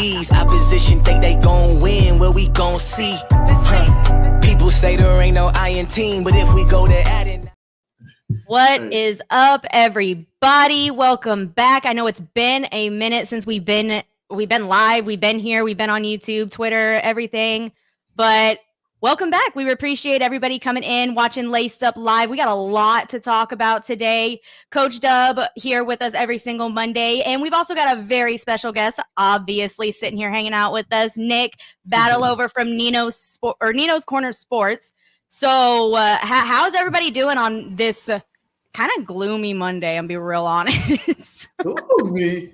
G's. Opposition think they gon' win, well, we gon' see. People say there ain't no I in team, but if we go there adding. What is up, everybody? Welcome back. I know it's been a minute since we've been live, we've been here, we've been on YouTube, Twitter, everything, but welcome back. We appreciate everybody coming in, watching LacedUp Live. We got a lot to talk about today. Coach Dub here with us every single Monday, and we've also got a very special guest, obviously, sitting here hanging out with us, Nick Battleover from Nino's Corner Sports. So how's everybody doing on this kind of gloomy Monday? I'm be real honest. Gloomy.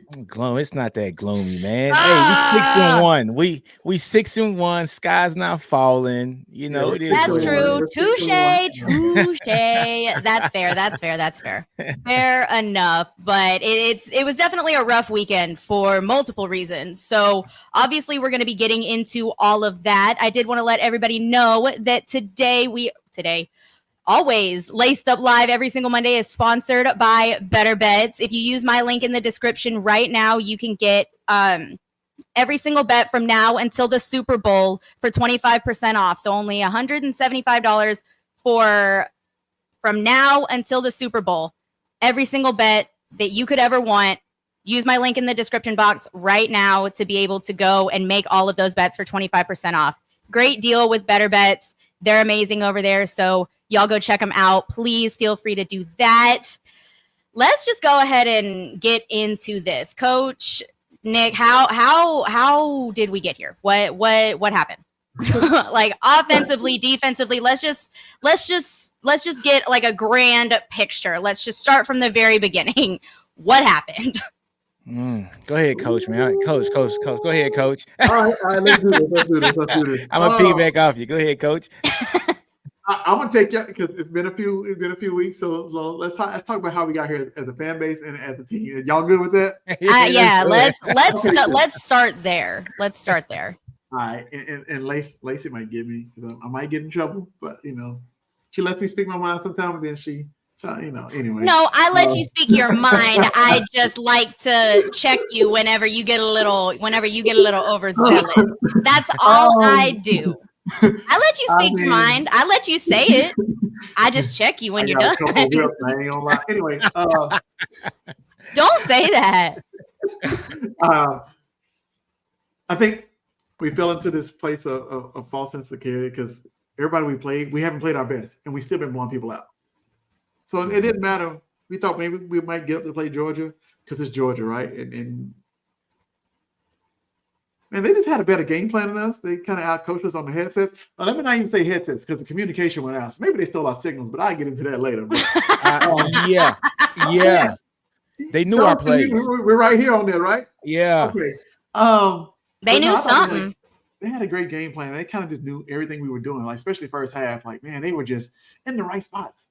It's not that gloomy, man. Hey, we 6-1. We 6-1. Sky's not falling. You know, it is. That's true. Touche. That's fair. Fair enough. But it was definitely a rough weekend for multiple reasons. So obviously we're going to be getting into all of that. I did want to let everybody know that today always, LacedUp Live every single Monday is sponsored by Better Bets. If you use my link in the description right now, you can get every single bet from now until the Super Bowl for 25% off. So only $175 from now until the Super Bowl. Every single bet that you could ever want. Use my link in the description box right now to be able to go and make all of those bets for 25% off. Great deal with Better Bets. They're amazing over there. So y'all go check them out. Please feel free to do that. Let's just go ahead and get into this. Coach Nick, how did we get here? What happened? Like offensively, defensively, let's just get like a grand picture. Let's just start from the very beginning. What happened? Go ahead, Coach, man. Coach. Go ahead, Coach. All right, let's do this. I'm gonna piggyback off you. Go ahead, Coach. I'm gonna take you because it's been a few weeks. So let's talk about how we got here as a fan base and as a team. Y'all good with that? Yeah. Let's start there. All right, and Lacey might get me because I might get in trouble, but she lets me speak my mind sometimes, and then she. Anyway. No, I let you speak your mind. I just like to check you whenever you get a little overzealous. That's all I do. I let you speak your mind. I let you say it. I just check you when you're done. I ain't gonna lie. Anyway, don't say that. I think we fell into this place of false insecurity because everybody we haven't played our best, and we still been blowing people out. So it didn't matter. We thought maybe we might get up to play Georgia because it's Georgia, right? And they just had a better game plan than us. They kind of outcoached us on the headsets. Now, let me not even say headsets because the communication went out. So maybe they stole our signals, but I'll get into that later. Yeah. They knew our plays. We're right here on there, right? Yeah. Okay. They knew something. They had a great game plan. They kind of just knew everything we were doing, like especially first half. Like, man, they were just in the right spots.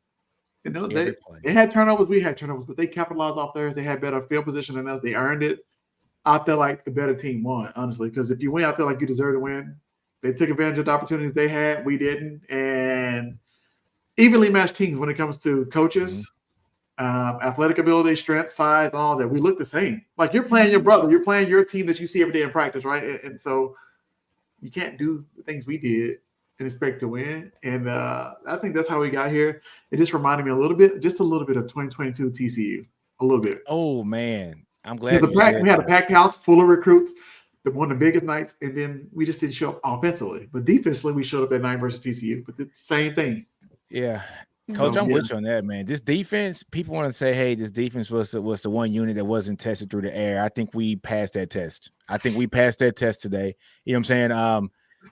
They had turnovers. We had turnovers, but they capitalized off theirs. They had better field position than us. They earned it. I feel like the better team won, honestly, because if you win, I feel like you deserve to win. They took advantage of the opportunities they had. We didn't. And evenly matched teams when it comes to coaches, athletic ability, strength, size, all that. We look the same. Like you're playing your brother. You're playing your team that you see every day in practice, right? And so you can't do the things we did and expect to win. And I think that's how we got here. It just reminded me just a little bit of 2022 TCU. A little bit. Oh, man. I'm glad we had a packed house full of recruits, one of the biggest nights, and then we just didn't show up offensively. But defensively, we showed up that night versus TCU. But the same thing. Yeah. Coach, I'm with you on that, man. This defense, people want to say, hey, this defense was the one unit that wasn't tested through the air. I think we passed that test. today. You know what I'm saying?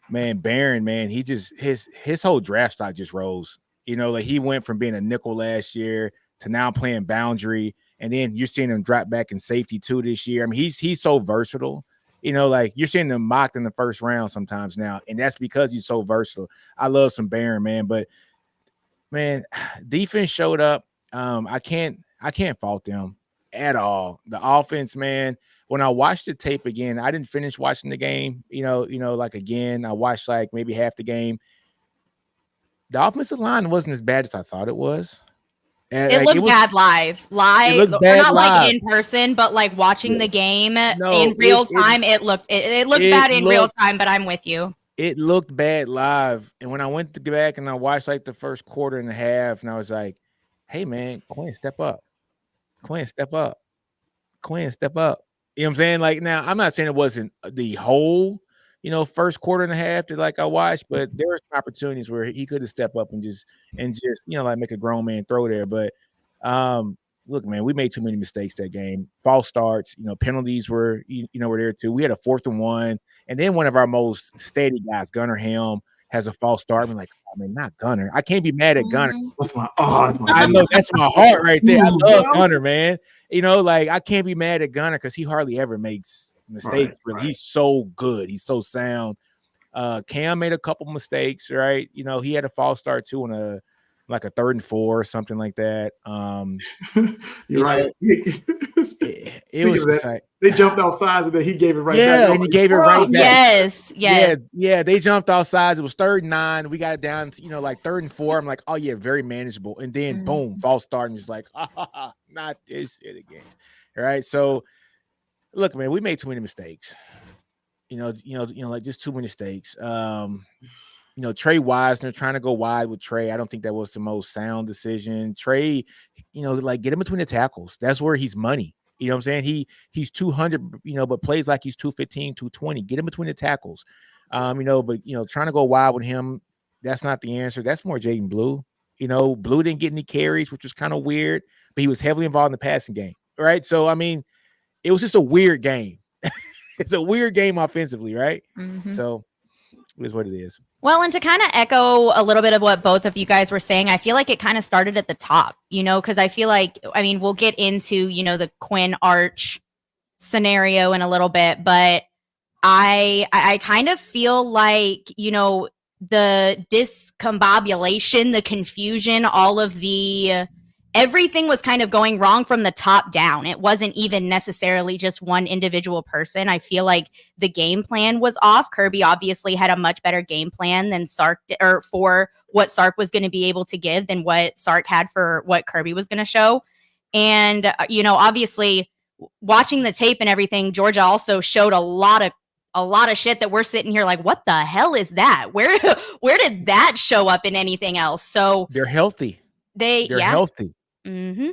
Man, Barron, man, he just his whole draft stock just rose. Like he went from being a nickel last year to now playing boundary, and then you're seeing him drop back in safety too this year. I mean, he's so versatile. Like you're seeing him mocked in the first round sometimes now, and that's because he's so versatile. I love some Barron, man, but man, defense showed up. I can't fault them at all. The offense, man. When I watched the tape again, I didn't finish watching the game, like again, I watched like maybe half the game. The offensive line wasn't as bad as I thought it was. And it looked bad live, It looked or bad not live. like in person, but like watching the game No, in real time. It looked bad in real time, but I'm with you. It looked bad live. And when I went to go back and I watched like the first quarter and a half, and I was like, hey man, Quinn, step up. Quinn, step up. Quinn, step up. You know what I'm saying? Like, now I'm not saying it wasn't the whole, first quarter and a half that like I watched, but there were some opportunities where he could have stepped up and just, like make a grown man throw there. But look, man, we made too many mistakes that game. False starts, penalties were, were there too. We had a 4th and 1, and then one of our most steady guys, Gunnar Helm, has a false start. I'm like, oh man, not Gunnar. I can't be mad at Gunnar. That's my I know that's my heart right there. I love Gunnar, man. Like I can't be mad at Gunnar because he hardly ever makes mistakes. Right. He's so good. He's so sound. Cam made a couple mistakes, right? He had a false start too on a 3rd and 4 or something like that. You're right. It was just like they jumped off sides and then he gave it right back. Yeah, and he gave it right back. Yes. Yeah, they jumped off sides. It was 3rd and 9. We got it down to, like 3rd and 4. I'm like, oh yeah, very manageable. And then boom, false start, and just like, not this shit again. All right. So look, man, we made too many mistakes. Like just too many mistakes. Trey Wisner trying to go wide with Trey. I don't think that was the most sound decision. Trey, like get him between the tackles. That's where he's money. You know what I'm saying? He's 200, but plays like he's 215, 220. Get him between the tackles. But trying to go wide with him, that's not the answer. That's more Jaden Blue. Blue didn't get any carries, which was kind of weird, but he was heavily involved in the passing game. Right. So it was just a weird game. It's a weird game offensively, right? Mm-hmm. So it is what it is. Well, and to kind of echo a little bit of what both of you guys were saying, I feel like it kind of started at the top, because I feel like, we'll get into, the Quinn Arch scenario in a little bit, but I kind of feel like, the discombobulation, the confusion, all of the everything was kind of going wrong from the top down. It wasn't even necessarily just one individual person. I feel like the game plan was off. Kirby obviously had a much better game plan than Sark or for what Sark was going to be able to give than what Sark had for what Kirby was going to show. And, obviously watching the tape and everything, Georgia also showed a lot of shit that we're sitting here like, what the hell is that? Where did that show up in anything else? So they're healthy. They're healthy. Mm-hmm.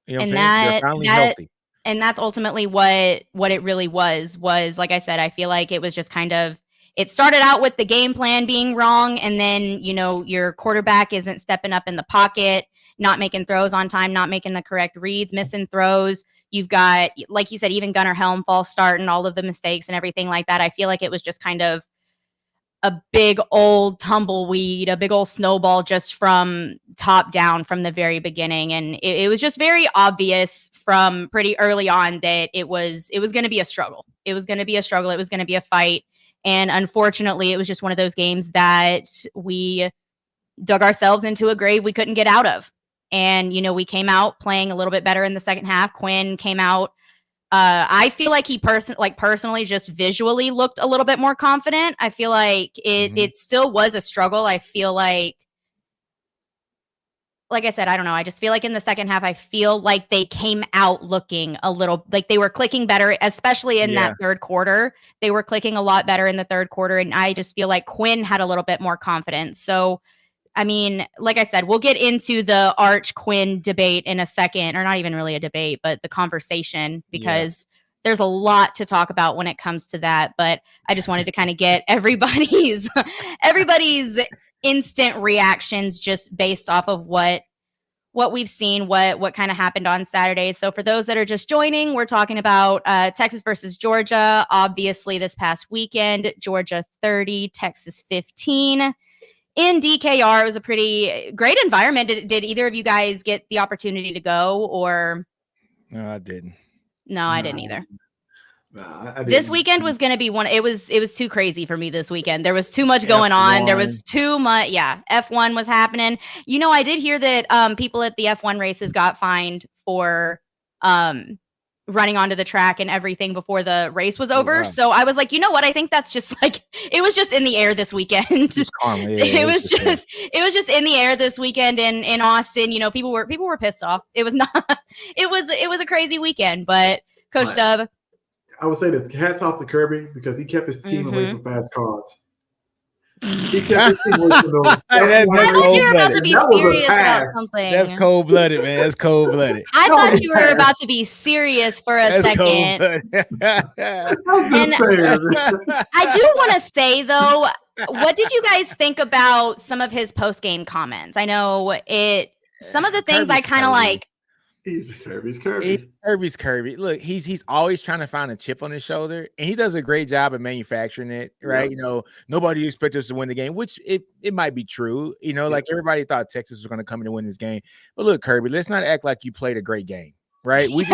And they're finally healthy. And that's ultimately what it really was like I said, I feel like it was just kind of, it started out with the game plan being wrong. And then, your quarterback isn't stepping up in the pocket, not making throws on time, not making the correct reads, missing throws. You've got, like you said, even Gunnar Helm false start and all of the mistakes and everything like that. I feel like it was just kind of a big old tumbleweed, a big old snowball just from top down from the very beginning. And it was just very obvious from pretty early on that it was going to be a struggle. It was going to be a struggle. It was going to be a fight. And unfortunately, it was just one of those games that we dug ourselves into a grave we couldn't get out of. And, we came out playing a little bit better in the second half. Quinn came out. I feel like he personally just visually looked a little bit more confident. I feel like it still was a struggle. I feel like I said, I don't know. I just feel like in the second half, I feel like they came out looking a little like they were clicking better, especially in that third quarter. They were clicking a lot better in the third quarter. And I just feel like Quinn had a little bit more confidence. So, like I said, we'll get into the Arch Quinn debate in a second, or not even really a debate, but the conversation, because there's a lot to talk about when it comes to that. But I just wanted to kind of get everybody's instant reactions just based off of what we've seen, what kind of happened on Saturday. So for those that are just joining, we're talking about Texas versus Georgia. Obviously, this past weekend, Georgia 30, Texas 15. In DKR, it was a pretty great environment. Did either of you guys get the opportunity to go, or? No, I didn't. No, I didn't either. No, I didn't. This weekend was going to be one. It was too crazy for me this weekend. There was too much going on. There was too much. Yeah. F1 was happening. I did hear that people at the F1 races got fined for running onto the track and everything before the race was over. Wow. So I was like, you know what? I think that's just like, it was just in the air this weekend. It was just in the air this weekend in Austin. You know, people were pissed off. It was not, it was a crazy weekend, but Coach Dub. I would say this, hats off to Kirby because he kept his team away from fast cars. He kept his team away from those. I thought you were about to be serious about something. That's cold-blooded, man. That's cold-blooded. I thought you were about to be serious for a second. And I do want to say, though, what did you guys think about some of his post-game comments? I know some of the things I kind of like. Kirby's Kirby. Look, he's always trying to find a chip on his shoulder, and he does a great job of manufacturing it, right? Yeah. You know, nobody expected us to win the game, which it might be true. You know, like everybody thought Texas was going to come in and win this game. But look, Kirby, let's not act like you played a great game, right? We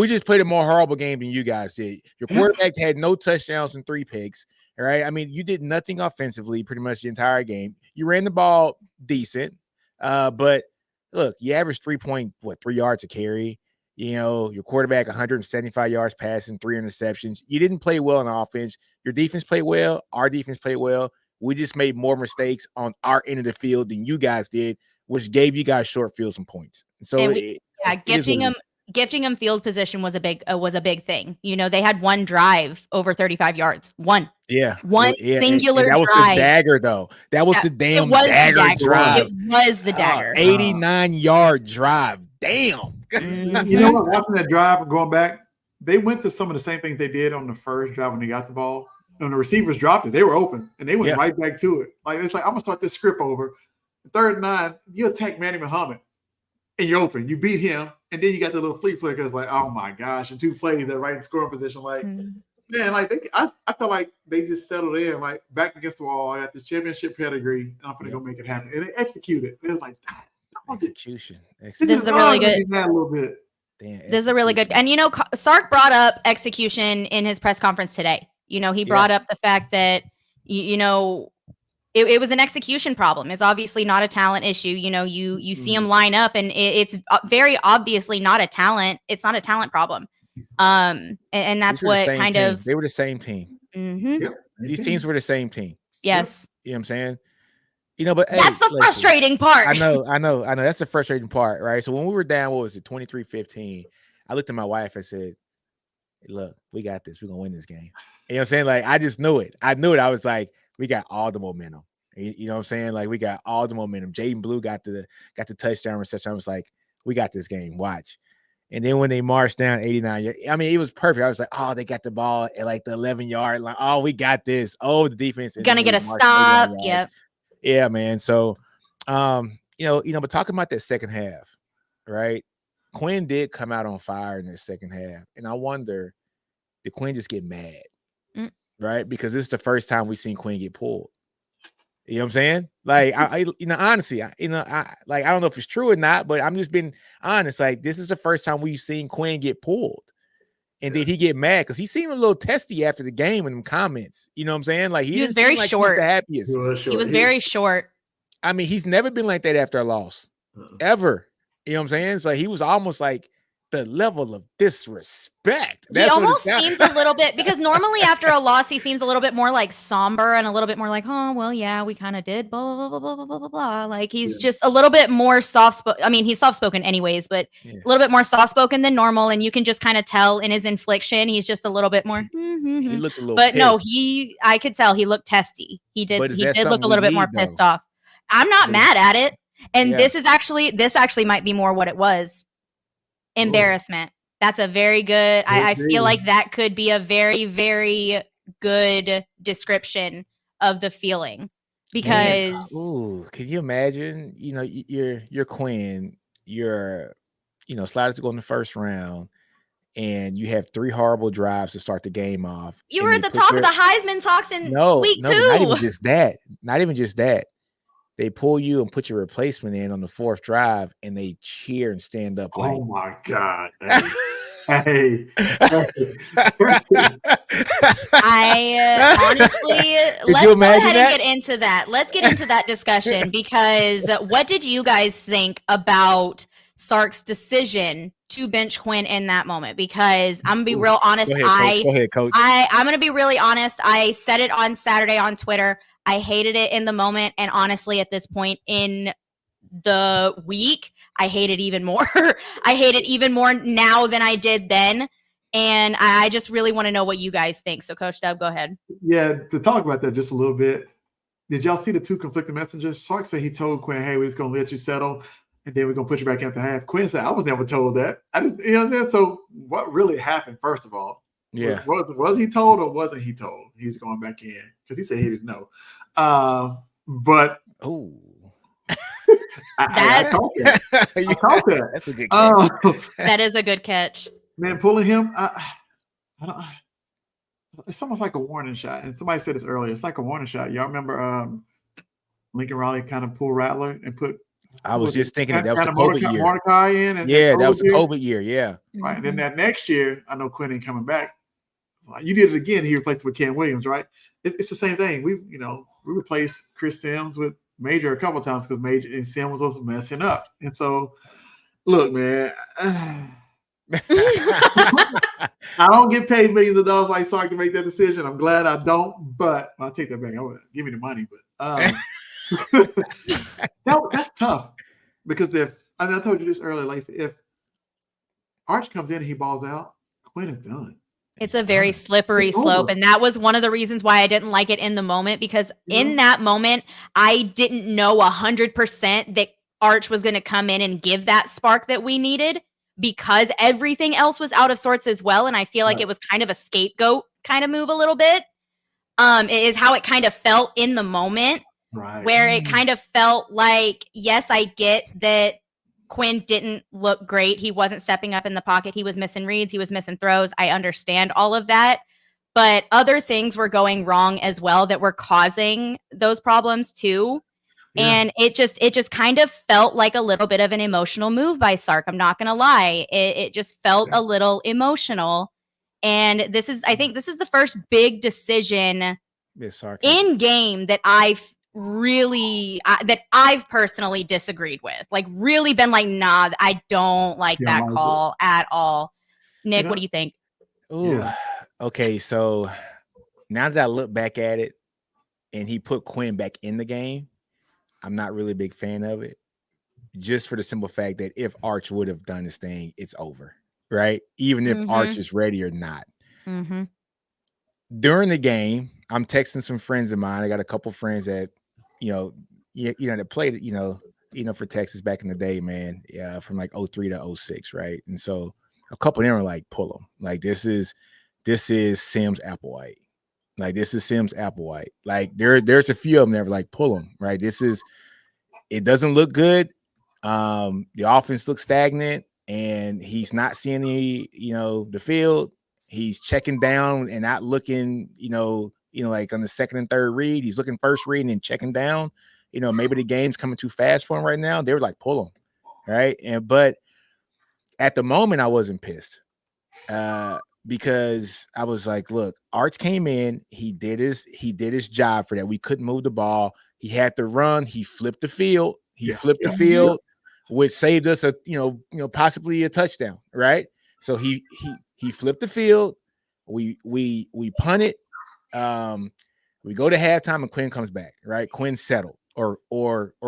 just played a more horrible game than you guys did. Your quarterback had no touchdowns and 3 picks, all right? I mean, you did nothing offensively pretty much the entire game. You ran the ball decent, but look, you averaged 3 yards a carry. You know, your quarterback 175 yards passing, 3 interceptions. You didn't play well on offense. Your defense played well. Our defense played well. We just made more mistakes on our end of the field than you guys did, which gave you guys short fields and points. So gifting him field position was a big thing. You know, they had one drive over 35 yards. One singular drive. That was the dagger, though. That was the damn dagger drive. It was the dagger. 89-yard drive. Damn. You know what? Watching that drive, going back, they went to some of the same things they did on the first drive when they got the ball. When the receivers dropped it, they were open, and they went right back to it. Like, it's like, I'm going to start this script over. 3rd and 9, you attack Manny Muhammad, and you're open. You beat him, and then you got the little flea flicker. It's like, oh, my gosh, and 2 plays that right in scoring position. Like, man, like I feel like they just settled in, like, back against the wall. I got the championship pedigree, and I'm going to go make it happen. And they executed. It was like, execution. This is a really good. A little bit. This is a really good. And, you know, Sark brought up execution in his press conference today. You know, he brought up the fact that, you know, it was an execution problem. It's obviously not a talent issue. You know, you see him line up, and it's very obviously not a talent. It's not a talent problem. And that's what kind of. They were the same team. Mm-hmm. Yep. These teams were the same team. Yes. You know what I'm saying? You know, but that's the frustrating part. I know. That's the frustrating part, right? So when we were down, what was it, 23-15? I looked at my wife and said, hey, look, we got this. We're going to win this game. You know what I'm saying? Like, I just knew it. I was like, we got all the momentum. You know what I'm saying? Like, we got all the momentum. Jaden Blue got the touchdown reception. I was like, we got this game. Watch. And then when they marched down 89, I mean, it was perfect. I was like, oh, they got the ball at like the 11-yard line. Oh, we got this. Oh, the defense is gonna get a stop. Yep. Yeah, man. So, you know, but talking about that second half, right? Quinn did come out on fire in the second half, and I wonder, did Quinn just get mad, right? Because this is the first time we've seen Quinn get pulled. You know what I'm saying? Like, I you know, honestly, I don't know if it's true or not, but I'm just being honest. Like, this is the first time we've seen Quinn get pulled. And did he get mad? Because he seemed a little testy after the game in them comments. You know what I'm saying? Like, he was very short. The happiest. He was very short. I mean, he's never been like that after a loss. Ever. You know what I'm saying? So he was almost like the level of disrespect. He almost seems a little bit, because normally after a loss, he seems a little bit more like somber and a little bit more like, oh, well, yeah, we kind of did, blah, blah, blah, blah, blah, blah, blah. Like, he's just a little bit more soft-spoken. I mean, he's soft-spoken anyways, but a little bit more soft-spoken than normal. And you can just kind of tell in his inflection, he's just a little bit more. He looked a little but pissed. No, I could tell he looked testy. He did look a little bit more pissed off. I'm not mad at it. And this actually might be more what it was. Embarrassment. That's a very good. I feel like that could be a very, very good description of the feeling, because can you imagine? You know, you're Quinn. You're, you know, slided to go in the first round, and you have 3 horrible drives to start the game off. You were at the top of the Heisman talks in week 2. Not even just that. Not even just that. They pull you and put your replacement in on the 4th drive, and they cheer and stand up. Like, oh my God! Hey. I honestly, let's go ahead and get into that. Let's get into that discussion, because what did you guys think about Sark's decision to bench Quinn in that moment because I'm gonna be real honest. Go ahead, coach. I'm gonna be really honest. I said it on Saturday on Twitter. I hated it in the moment, and honestly, at this point in the week, I hate it even more. I hate it even more now than I did then. And I just really want to know what you guys think. So, Coach Dub, go ahead. Yeah, to talk about that just a little bit. Did y'all see the two conflicting messages? Sark said he told Quinn, hey, we're just going to let you settle, and then we're going to put you back after half. Quinn said, I was never told that. I didn't, you know what I'm saying? So what really happened, first of all? Yeah. Was he told or wasn't he told he's going back in? Because he said he didn't know. But oh, I caught that. I caught that. That's a good catch. That is a good catch. Man, pulling him, I don't. It's almost like a warning shot. And somebody said this earlier. It's like a warning shot. Y'all remember Lincoln Riley kind of pulled Rattler and put. I was just thinking that was the COVID year. Mordecai in. And yeah, that was the COVID year. Yeah. Right. And then that next year, I know Quinn ain't coming back. You did it again. He replaced it with Ken Williams, right? It's the same thing. We replaced Chris Sims with Major a couple of times because Major and Sims was messing up. And so, look, man. I don't get paid millions of dollars like Sark to make that decision. I'm glad I don't, but I'll take that back. Give me the money, but that's tough because I told you this earlier, Lacey, if Arch comes in and he balls out, Quinn is done. It's a very slippery slope. And that was one of the reasons why I didn't like it in the moment, because in that moment, I didn't know 100% that Arch was going to come in and give that spark that we needed, because everything else was out of sorts as well. And I feel like it was kind of a scapegoat kind of move a little bit. It is how it kind of felt in the moment, where it kind of felt like, yes, I get that Quinn didn't look great. He wasn't stepping up in the pocket. He was missing reads. He was missing throws. I understand all of that. But other things were going wrong as well that were causing those problems too. Yeah. And it just kind of felt like a little bit of an emotional move by Sark. I'm not going to lie. It just felt a little emotional. And I think this is the first big decision in game that I've personally disagreed with. Like, really been like, nah, I don't like that call at all. Nick, what do you think? Ooh. Yeah. Okay, so now that I look back at it and he put Quinn back in the game, I'm not really a big fan of it, just for the simple fact that if Arch would have done this thing, it's over, right? Even if Arch is ready or not. During the game, I'm texting some friends of mine. I got a couple friends that, that played, for Texas back in the day, man. Yeah, from like 03 to 06, right? And so a couple of them were like, pull them. Like, this is Sims Applewhite. Like, this is Sims Applewhite. Like, there's a few of them that were like, pull him, right? It doesn't look good. The offense looks stagnant, and he's not seeing the field. He's checking down and not looking, like on the second and third read. He's looking first read and then checking down. Maybe the game's coming too fast for him right now. They were like, pull him, right? But at the moment, I wasn't pissed. Because I was like, look, Arch came in, he did his job for that. We couldn't move the ball. He had to run. He flipped the field. Flipped the field, which saved us possibly a touchdown, right? So he flipped the field. We punt it. We go to halftime and Quinn comes back, right? Quinn settled or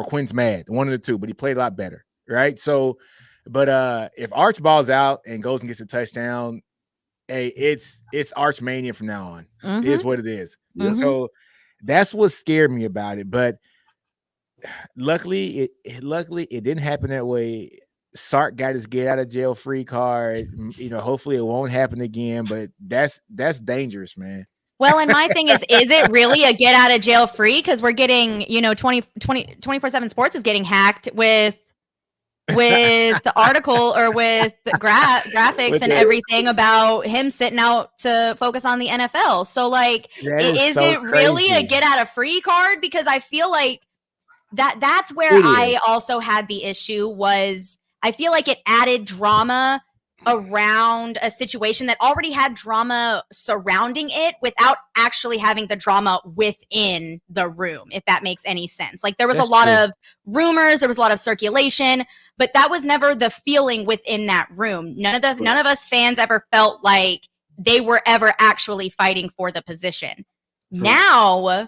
Quinn's mad, one of the two, but he played a lot better, right? So, but if Arch balls out and goes and gets a touchdown, hey, it's Arch mania from now on. It is what it is. So that's what scared me about it. But luckily it didn't happen that way. Sark got his get out of jail free card. Hopefully it won't happen again. But that's dangerous, man. Well, and my thing is it really a get out of jail free? Because we're getting, 24/7 Sports is getting hacked with the article or with the graphics and everything about him sitting out to focus on the NFL. So, like, is it really a get out of free card? Because I feel like that's where I also had the issue was I feel like it added drama around a situation that already had drama surrounding it without actually having the drama within the room, if that makes any sense. Like there was a lot of rumors, there was a lot of circulation, but that was never the feeling within that room. None of us fans ever felt like they were ever actually fighting for the position. Now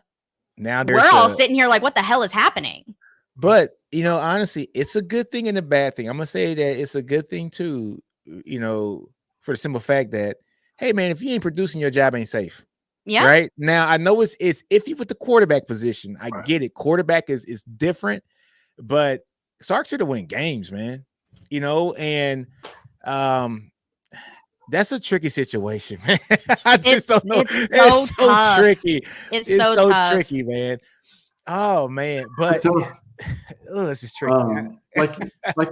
we're all sitting here like, what the hell is happening? But honestly, it's a good thing and a bad thing. I'm gonna say that it's a good thing too, for the simple fact that, hey man, if you ain't producing, your job ain't safe. Yeah. Right now, I know it's iffy with the quarterback position. I get it. Quarterback is different, but Sark's here to win games, man. And that's a tricky situation, man. I just don't know. It's so tricky. It's so tricky, man. Oh man, but this is tricky. Like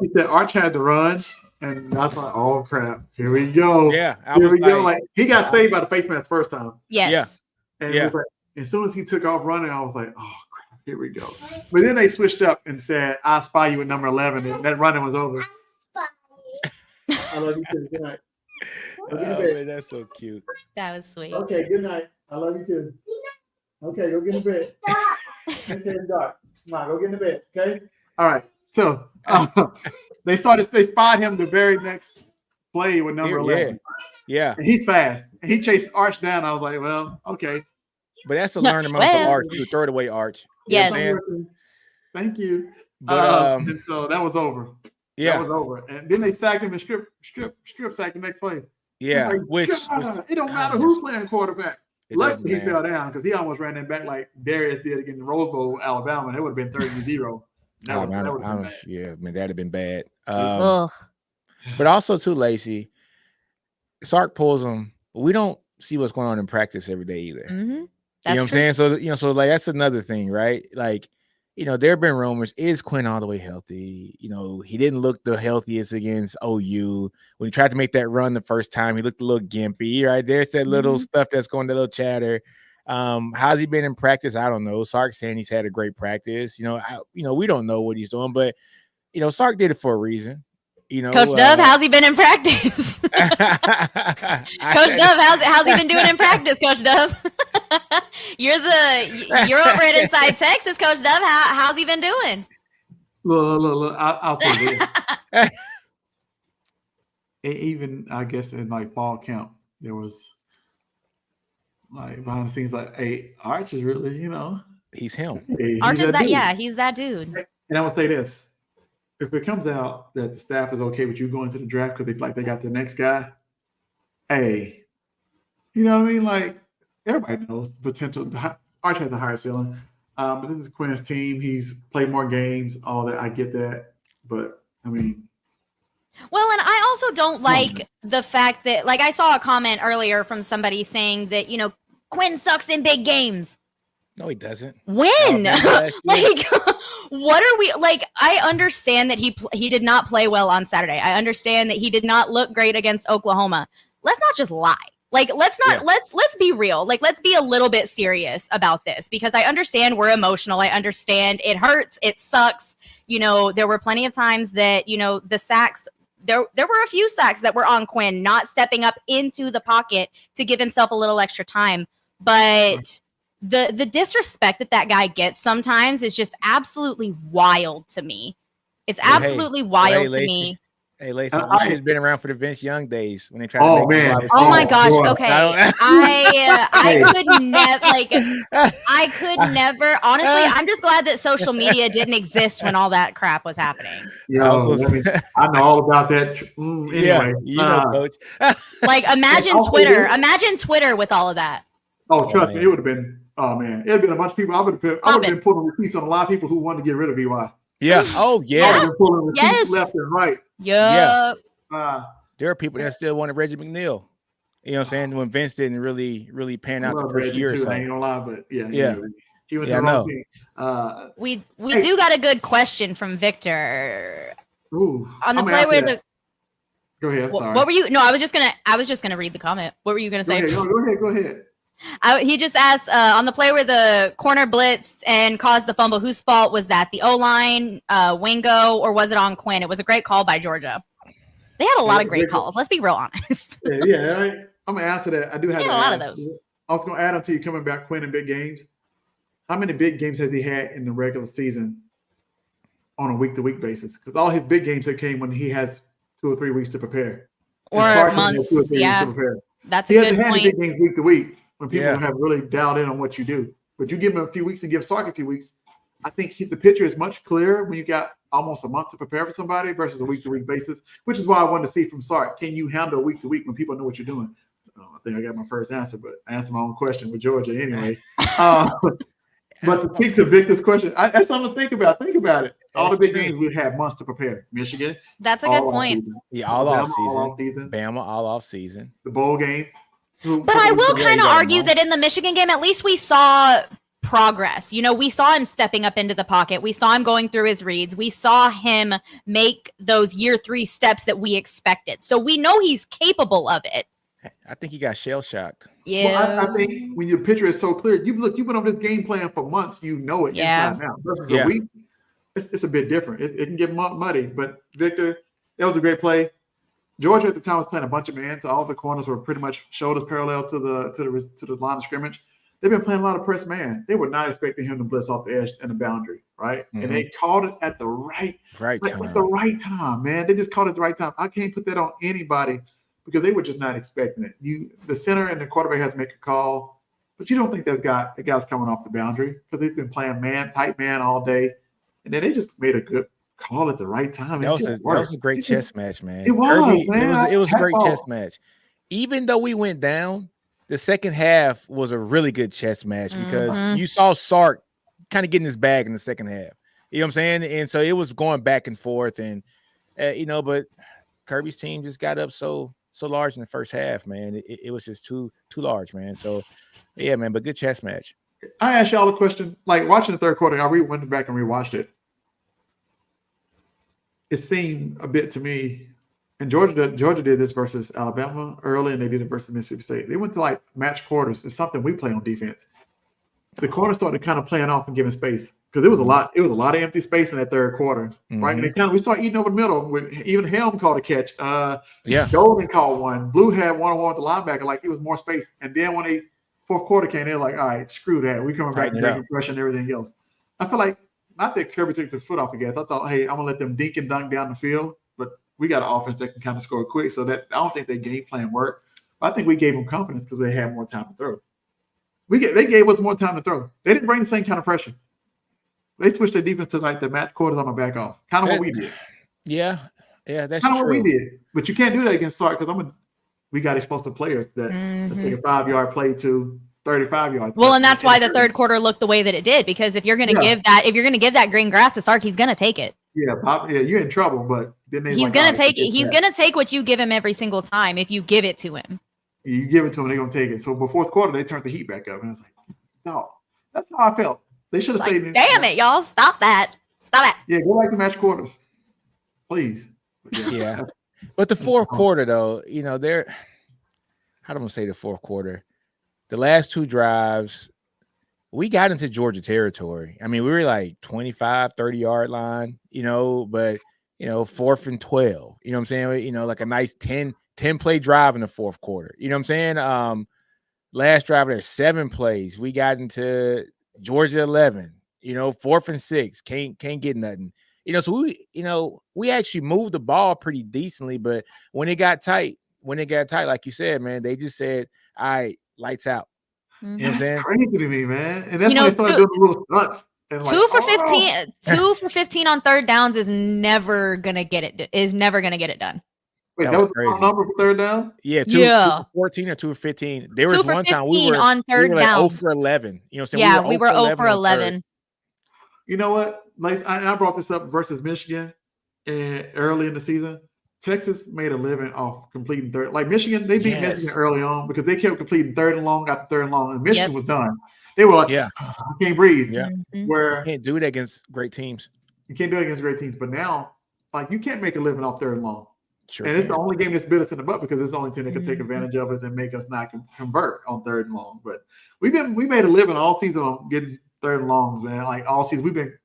you said, Arch had to run, and I thought, oh crap, here we go. Yeah, here we go. Like he got saved by the face mask first time. Yes. Yeah. And it was like, as soon as he took off running, I was like, oh crap, here we go. But then they switched up and said, I spy you at number 11, and that running was over. I love you too. Good night. Man, that's so cute. That was sweet. Okay, good night. I love you too. Okay, go get in bed. Okay, dark. Come on, go get in bed. Okay. All right. So they spied him the very next play with number 11. Yeah. And he's fast. And he chased Arch down. I was like, well, okay. But that's a learning moment for Arch to throw it away, Arch. Yes. Thank you. But and so that was over. Yeah. That was over. And then they sacked him and strip sacked the next play. Yeah. Like, it don't matter who's playing quarterback. Luckily, he fell down because he almost ran that back like Darius did against the Rose Bowl, Alabama, and it would have been 30-0. Yeah, man, that'd have been bad. But also too, Lacey, Sark pulls him. We don't see what's going on in practice every day either. Mm-hmm. You know what I'm saying? So so like that's another thing, right? Like, there have been rumors, is Quinn all the way healthy? He didn't look the healthiest against OU. When he tried to make that run the first time, he looked a little gimpy, right? There's that little stuff that's going, that little chatter. How's he been in practice? I don't know. Sark's saying he's had a great practice. We don't know what he's doing, but Sark did it for a reason. Coach Dub, how's he been in practice? Coach Dub, how's he been doing in practice, Coach Dub? You're over at Inside Texas, Coach Dub. How's he been doing? Look, I'll say this. Even I guess in like fall camp, there was like behind the scenes like, hey, Arch is really, he's him. Arch is that, yeah, he's that dude. And I will say this. If it comes out that the staff is okay with you going to the draft because they feel like they got the next guy, hey, you know what I mean? Like, everybody knows the potential. Arch has a higher ceiling. But this is Quinn's team. He's played more games, all that. I get that. But, I mean. Well, and I also don't like the fact that, like, I saw a comment earlier from somebody saying that, Quinn sucks in big games. No, he doesn't. When? Like, what are we like? I understand that he did not play well on Saturday. I understand that he did not look great against Oklahoma. Let's not just lie. Like, let's be real. Like, let's be a little bit serious about this, because I understand we're emotional. I understand it hurts. It sucks. There were plenty of times that, the sacks, there were a few sacks that were on Quinn, not stepping up into the pocket to give himself a little extra time. But the disrespect that guy gets sometimes is just absolutely wild to me. It's absolutely wild to me. Hey, Lacey, you should have been around for the Vince Young days when they tried to make him. Oh my gosh. Boy. Okay. I could never, honestly, I'm just glad that social media didn't exist when all that crap was happening. Yeah, I know all about that. Anyway, Coach. Like, imagine Twitter. Imagine Twitter with all of that. Oh, trust me, it would have been. Oh man, it would have been a bunch of people. I would have been pulling receipts on a lot of people who wanted to get rid of EY. Yeah. Oh yeah. I would have been pulling receipts left and right. Yep. Yeah. There are people that still wanted Reggie McNeil. You know what I'm saying? When Vince didn't really pan out the first Reggie year or so. I ain't gonna lie, but yeah. He went to the wrong team. We do got a good question from Victor. Ooh, on the play where the. Go ahead. Sorry. What were you? No, I was just gonna read the comment. What were you gonna say? Go ahead. He just asked on the play where the corner blitzed and caused the fumble, whose fault was that? The O-line, Wingo, or was it on Quinn? It was a great call by Georgia. They had a lot of great calls. Let's be real honest. Yeah. I'm gonna answer that. I do have a lot of those. I was gonna add on to you coming back, Quinn, in big games. How many big games has he had in the regular season on a week-to-week basis? Because all his big games that came when he has 2 or 3 weeks to prepare, or months. Yeah, that's a good point. He hasn't had big games week to week when people have really dialed in on what you do. But you give him a few weeks and give Sark a few weeks. I think the picture is much clearer when you got almost a month to prepare for somebody versus a week-to-week basis, which is why I wanted to see from Sark, can you handle a week-to-week when people know what you're doing? I think I got my first answer, but I answered my own question with Georgia anyway. But to speak to Victor's question, that's something to think about. Think about it. All the big games we had months to prepare. Michigan. That's a good point. Yeah, all off season. Bama all off season. The bowl games. But I will kind of argue that in the Michigan game, at least we saw progress. You know, we saw him stepping up into the pocket. We saw him going through his reads. We saw him make those year 3 steps that we expected. So we know he's capable of it. I think he got shell shocked. Yeah, well, I think when your picture is so clear, you've been on this game plan for months. You know it inside and out. Versus a week, it's a bit different. It can get muddy. But Victor, that was a great play. Georgia at the time was playing a bunch of man, so all the corners were pretty much shoulders parallel to the line of scrimmage. They've been playing a lot of press man. They were not expecting him to blitz off the edge and the boundary, right? Mm-hmm. And they called it at the right time. At the right time, man. They just called it at the right time. I can't put that on anybody, because they were just not expecting it. The center and the quarterback has to make a call, but you don't think that guy's coming off the boundary, because they've been playing tight man all day, and then they just made a good call at the right time. That was a great chess match, man. It was, man. It was a great chess match. Even though we went down, the second half was a really good chess match, because you saw Sark kind of getting his bag in the second half. You know what I'm saying? And so it was going back and forth, and but Kirby's team just got up so large in the first half, man. It was just too large, man. So, yeah, man, but good chess match. I asked y'all a question. Like, watching the third quarter, I went back and rewatched it. It seemed a bit to me, and Georgia did this versus Alabama early, and they did it versus Mississippi State. They went to, like, match quarters. It's something we play on defense. The corner started kind of playing off and giving space, because it was a lot of empty space in that third quarter, right? And we started eating over the middle. With even Helm called a catch. Golden called one. Blue had one-on-one with the linebacker, like it was more space. And then when the fourth quarter came, they were like, all right, screw that. We coming back and making pressure and everything else. I feel like, not that Kirby took the foot off the gas. I thought, hey, I'm gonna let them dink and dunk down the field, but we got an offense that can kind of score quick. So that I don't think their game plan worked. But I think we gave them confidence because they had more time to throw. They gave us more time to throw. They didn't bring the same kind of pressure. They switched their defense to like the match quarters on my back off. Kind of what we did. Yeah, that's kind of true. what we did. But you can't do that against Sark, because we got explosive players that take a 5-yard play to 35 yards. Well, and that's why the third quarter looked the way that it did, because if you're going to give that green grass to Sark, he's going to take it. Yeah, you're in trouble, but then he's going to take it. He's going to take what you give him every single time if you give it to him. You give it to them, they're going to take it. So before the quarter, they turned the heat back up. And it's like, no, that's how I felt. They should have stayed in. Damn it, y'all. Stop that. Stop it. Yeah, go back to match quarters, please. Yeah. But the fourth quarter, though, how do I say the fourth quarter? The last 2 drives, we got into Georgia territory. I mean, we were like 25, 30-yard line, but, 4th and 12. You know what I'm saying? Like a nice 10-play drive in the fourth quarter. You know what I'm saying? Last drive, there's 7 plays. We got into Georgia 11. 4th and 6. Can't get nothing. So we actually moved the ball pretty decently, but when it got tight, like you said, man, they just said, all right, lights out. You know what I'm saying? Crazy to me, man. And that's when they started doing the little stunts. And 2 for 15. 2 for 15 on third downs is never gonna get it done. Wait, that was the number for third down? Yeah, 2 for 14 or 2 for 15. There was one time we were on third down. 0 for 11. We were 0 for 11. You know what? Like I brought this up versus Michigan, and early in the season, Texas made a living off completing third. Like Michigan, they beat Michigan early on because they kept completing third and long after third and long, and Michigan was done. They were like, I can't breathe. Yeah. Where you can't do it against great teams. You can't do it against great teams. But now, like, you can't make a living off third and long. Sure and it's the only game that's bit us in the butt because it's the only thing that can take advantage of us and make us not convert on third and long. But we made a living all season on getting third and longs, man. Like all season, we've been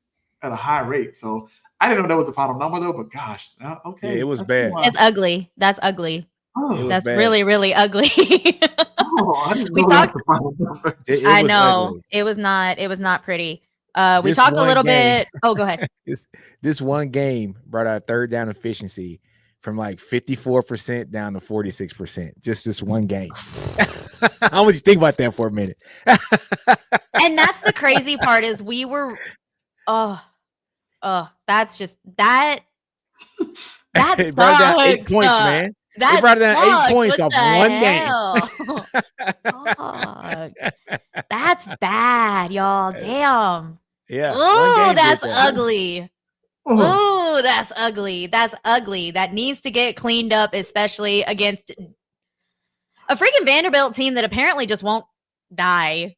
at a high rate. So I didn't know that was the final number though, but gosh, okay. Yeah, it was bad. It's ugly. That's ugly. Oh, That's bad. really, really ugly. I didn't know that was the final number. I know ugly. it was not pretty. We This talked a one little game- bit. Oh, go ahead. This one game brought our third down efficiency from like 54% down to 46%. Just this one game. I want you to think about that for a minute. And that's the crazy part is we were, that's just that. That's It brought down 8 points, man. That It brought down 8 points What off the one hell? Fuck. That's bad, y'all. Damn. Yeah. Oh, that's did that. ugly. Oh, Oh, that's ugly. That's ugly. That needs to get cleaned up, especially against a freaking Vanderbilt team that apparently just won't die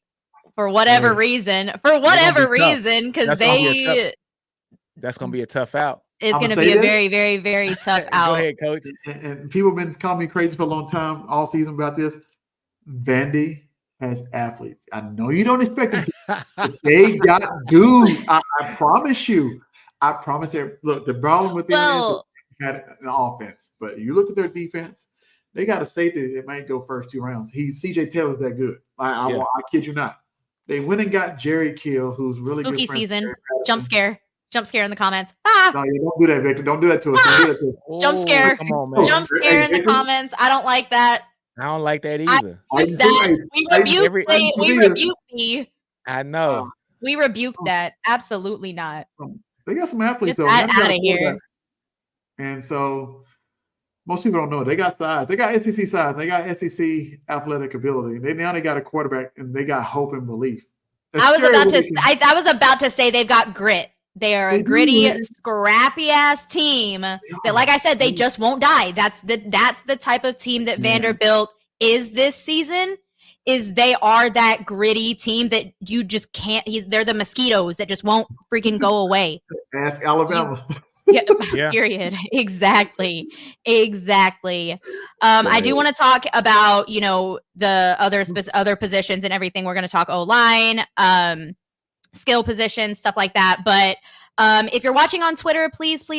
for whatever reason. For whatever reason, because That's gonna be a tough out. it's I'ma going to say be a this. very, very, very tough out. Go ahead, coach. and people have been calling me crazy for a long time, all season about this. Vandy has athletes. I know you don't expect them to. But they got dudes. I promise you. I promise you. Look, the problem with them is they had an offense, but you look at their defense. They got a safety that might go first 2 rounds. CJ Taylor's that good. I kid you not. They went and got Jerry Kill, who's really Spooky good. season. Jump scare in the comments. No, yeah, don't do that, Victor. Don't do that to us. Don't do that to us. Jump scare. Come on, man. Jump scare in the comments. I don't like that. I don't like that either. We rebuke thee. I know. We rebuke that. Absolutely not. They got some athletes, Get though. that out of here. And so most people don't know it. They got size. They got SEC size. They got SEC athletic ability. Now they got a quarterback, and they got hope and belief. I was about to say they've got grit. They are a gritty, scrappy ass team that, like I said, they just won't die. That's the type of team that Vanderbilt is this season. Is they are that gritty team that you just can't. They're the mosquitoes that just won't freaking go away. Ask Alabama. Yeah. Period. Exactly. I do want to talk about, the other positions and everything. We're going to talk O-line, skill positions, stuff like that. But if you're watching on Twitter, please go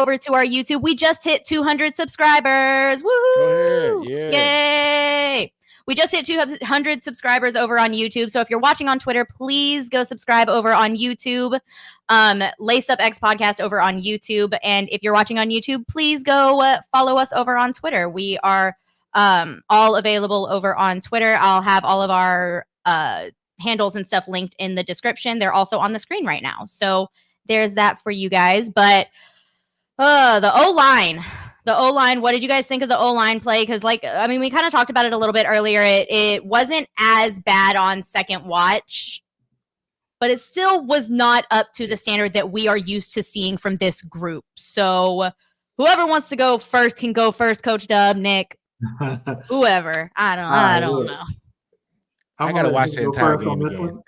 over to our YouTube. We just hit 200 subscribers. Woo! Yeah. Yay! We just hit 200 subscribers over on YouTube. So if you're watching on Twitter, please go subscribe over on YouTube. LacedUp X Podcast over on YouTube. And if you're watching on YouTube, please go follow us over on Twitter. We are all available over on Twitter. I'll have all of our handles and stuff linked in the description. They're also on the screen right now. So there's that for you guys. But the O-line. What did you guys think of the O-line play? Because, we kind of talked about it a little bit earlier. It wasn't as bad on second watch, but it still was not up to the standard that we are used to seeing from this group. So whoever wants to go first can go first, Coach Dub, Nick, whoever. I don't know. I got to watch the entire game again.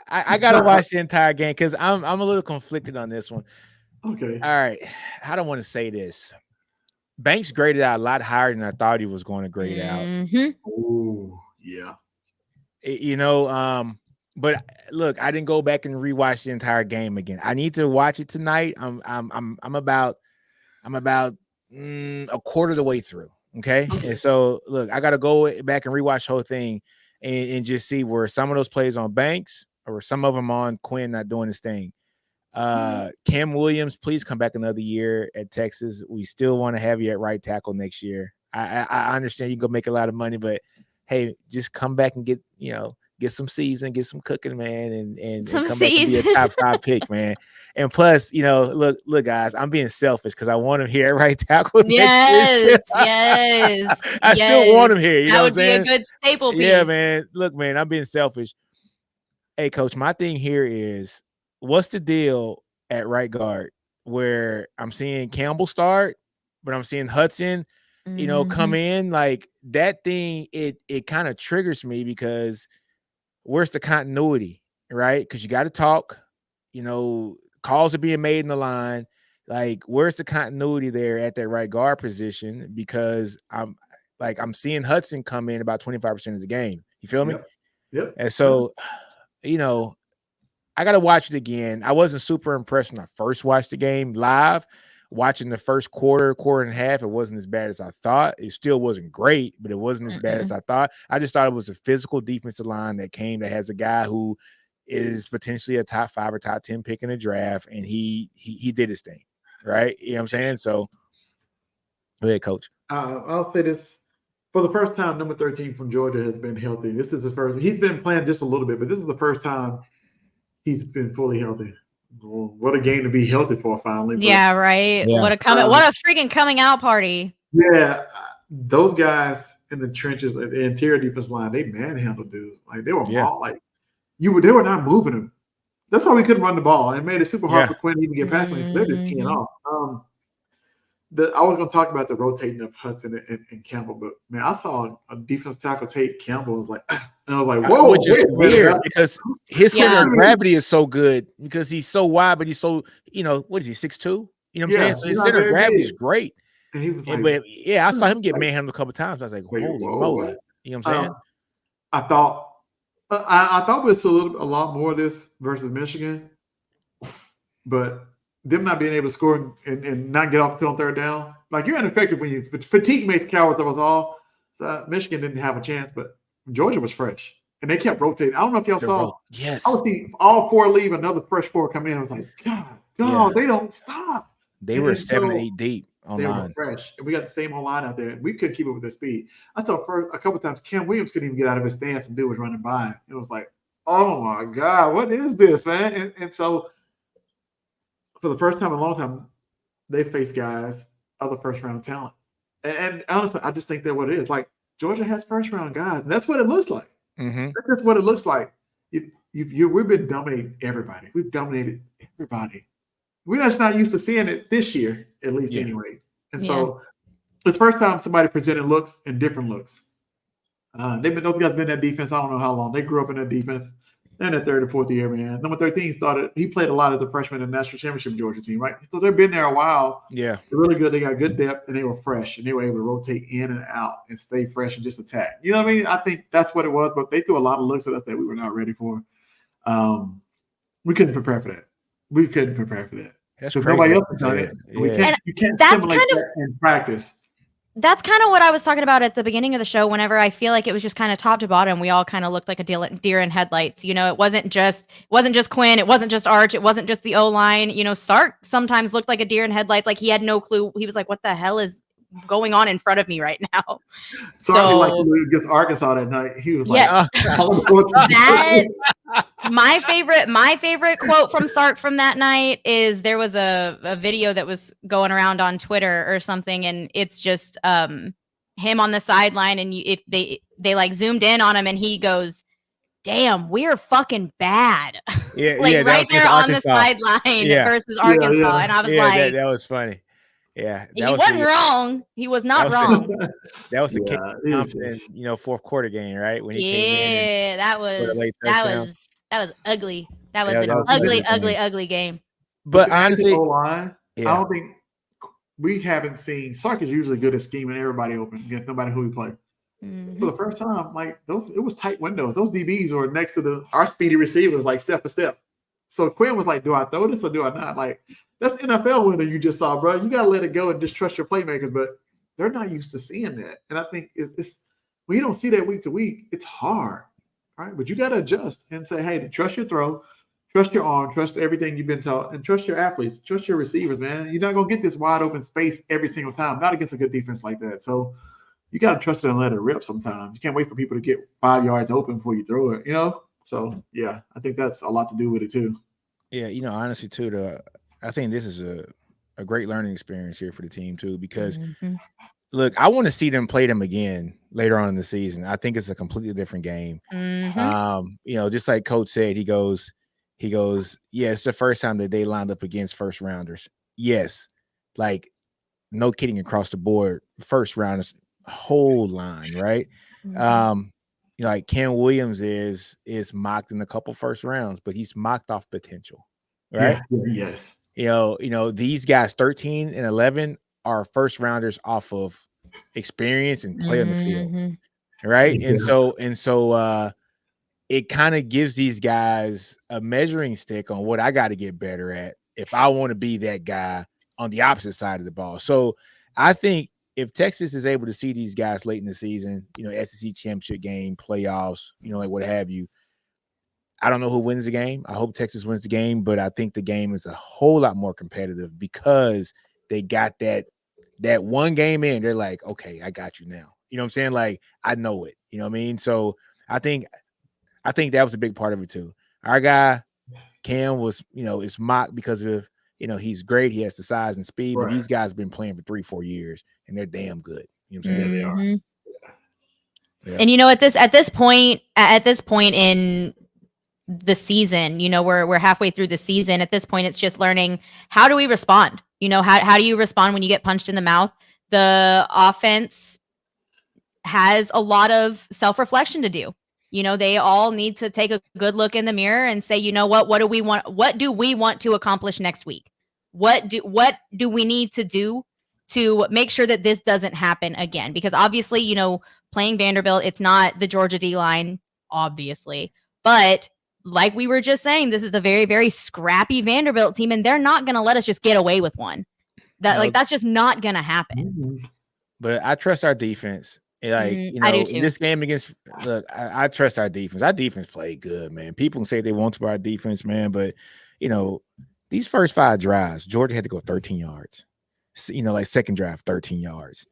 I got to watch the entire game because I'm a little conflicted on this one. Okay. All right. I don't want to say this. Banks graded out a lot higher than I thought he was going to grade out. Oh, yeah. But look, I didn't go back and rewatch the entire game again. I need to watch it tonight. I'm about a quarter of the way through. Okay. And so look, I got to go back and rewatch the whole thing and just see where some of those plays on Banks or some of them on Quinn not doing his thing. Cam Williams, please come back another year at Texas. We still want to have you at right tackle next year. I understand you can go make a lot of money, but hey, just come back and get some season, get some cooking, man, and come back and be a top 5 pick, man. And plus, look, guys, I'm being selfish because I want him here at right tackle. Yes. I still want him here. That would be a good staple piece. Yeah, man. Look, man, I'm being selfish. Hey, Coach, my thing here is, what's the deal at right guard where I'm seeing Campbell start, but I'm seeing Hudson, come in? Like that thing, it kind of triggers me because where's the continuity, right? Because you got to talk, calls are being made in the line. Like, where's the continuity there at that right guard position? Because I'm seeing Hudson come in about 25% of the game. You feel me? Yep. And so, I got to watch it again. I wasn't super impressed when I first watched the game live. Watching the first quarter and a half, it wasn't as bad as I thought. It still wasn't great, but it wasn't as bad as I thought. I just thought it was a physical defensive line that has a guy who is potentially a top 5 or top 10 pick in the draft, and he did his thing, right? You know what I'm saying? So, go ahead, Coach. I'll say this. For the first time, number 13 from Georgia has been healthy. This is the first. He's been playing just a little bit, but this is the first time he's been fully healthy. What a game to be healthy for finally. Yeah, right. Yeah. What a freaking coming out party. Yeah, those guys in the trenches, the interior defense line, they manhandled dudes. Like they were all like they were not moving them. That's why we couldn't run the ball. It made it super hard for Quinn to even get past them. They're just teeing off. I was going to talk about the rotating of Hudson and Campbell, but man, I saw a defense tackle take Campbell. Was like, and I was like, whoa, which is weird because his center of gravity is so good because he's so wide, but he's so, what is he, 6'2"? You know what I'm saying? So his center of gravity is great. And he was like, I saw him get manhandled a couple times. I was like, holy moly. You know what I'm saying? I thought we saw a lot more of this versus Michigan, but them not being able to score and not get off the field on third down. Like, you're ineffective when fatigue makes cowards of us all. So Michigan didn't have a chance, but Georgia was fresh. And they kept rotating. I don't know if y'all saw. Yes. I would see all 4 leave, another fresh 4 come in. I was like, God, they don't stop. They were 7 or 8 deep on they line. Were fresh. And we got the same on line out there. We couldn't keep up with their speed. I saw a couple of times Cam Williams couldn't even get out of his stance and dude was running by him. It was like, oh my God, what is this, man? And so for the first time in a long time, they faced guys, other first-round talent. And honestly, I just think that's what it is. Like, Georgia has first-round guys. And that's what it looks like. Mm-hmm. That's just what it looks like. We've been dominating everybody. We've dominated everybody. We're just not used to seeing it this year, at least anyway. And so it's the first time somebody presented looks and different looks. Those guys been in that defense, I don't know how long. They grew up in that defense. In the 3rd or 4th year, man. Number 13 he played a lot as a freshman in the national championship Georgia team, right? So they've been there a while. Yeah. They're really good. They got good depth and they were fresh and they were able to rotate in and out and stay fresh and just attack. You know what I mean? I think that's what it was, but they threw a lot of looks at us that we were not ready for. We couldn't prepare for that. That's because crazy. nobody else has done it. Yeah. You can't simulate that in practice. That's kind of what I was talking about at the beginning of the show. Whenever I feel like it was just kind of top to bottom, we all kind of looked like a deer in headlights. It wasn't just Quinn, it wasn't just Arch, it wasn't just the O-line. Sark sometimes looked like a deer in headlights, like he had no clue. He was like, "What the hell is going on in front of me right now?" Like against Arkansas that night, he was like, my favorite quote from Sark from that night is there was a video that was going around on Twitter or something, and it's just him on the sideline, and if they like zoomed in on him, and he goes, "Damn, we're fucking bad." Yeah, right there on the sideline versus Arkansas, and I was like, that was funny. Yeah, he wasn't wrong. He was not wrong. That was the Thompson, 4th quarter game, right? When he came in. That was ugly. That was an ugly game. But honestly, I don't think we haven't seen. Sark is usually good at scheming everybody open against nobody who we play. Mm-hmm. For the first time, it was tight windows. Those DBs were next to our speedy receivers, like step for step. So Quinn was like, "Do I throw this or do I not?" Like, that's NFL window you just saw, bro. You gotta let it go and just trust your playmakers. But they're not used to seeing that, and I think it's when you don't see that week to week, it's hard, right? But you gotta adjust and say, "Hey, trust your throw, trust your arm, trust everything you've been taught, and trust your athletes, trust your receivers, man. You're not gonna get this wide open space every single time, not against a good defense like that. So you gotta trust it and let it rip. Sometimes you can't wait for people to get 5 yards open before you throw it, So yeah, I think that's a lot to do with it too. Yeah, honestly too, I think this is a great learning experience here for the team too, because look, I want to see them play them again later on in the season. I think it's a completely different game. Just like Coach said, he goes, yeah, it's the first time that they lined up against first rounders. Yes, like no kidding, across the board, first rounders, whole line, right? Like Cam Williams is mocked in a couple first rounds, but he's mocked off potential, right? Yeah, yes. These guys 13 and 11 are first rounders off of experience and play on the field, right? And so it kind of gives these guys a measuring stick on what I got to get better at if I want to be that guy on the opposite side of the ball. So I think if Texas is able to see these guys late in the season, SEC championship game, playoffs, like what have you, I don't know who wins the game. I hope Texas wins the game, but I think the game is a whole lot more competitive because they got that one game in. They're like, okay, I got you now. You know what I'm saying? Like, I know it. You know what I mean? So I think that was a big part of it too. Our guy, Cam, was, is mocked because of, he's great. He has the size and speed, but these guys have been playing for 3-4 years and they're damn good. You know what I'm saying? They are. Yeah. And at this point in the season, we're halfway through the season. At this point, it's just learning, how do we respond? How do you respond when you get punched in the mouth? The offense has a lot of self-reflection to do. They all need to take a good look in the mirror and say, what do we want? What do we want to accomplish next week? What do we need to do to make sure that this doesn't happen again? Because obviously, playing Vanderbilt, it's not the Georgia D-line, obviously. But like we were just saying, this is a very, very scrappy Vanderbilt team, and they're not going to let us just get away with one. That's just not going to happen. But I trust our defense. I do too. This game against, I trust our defense. Our defense played good, man. People can say they want to our defense, man, but these first 5 drives, Georgia had to go 13 yards. Second drive, 13 yards.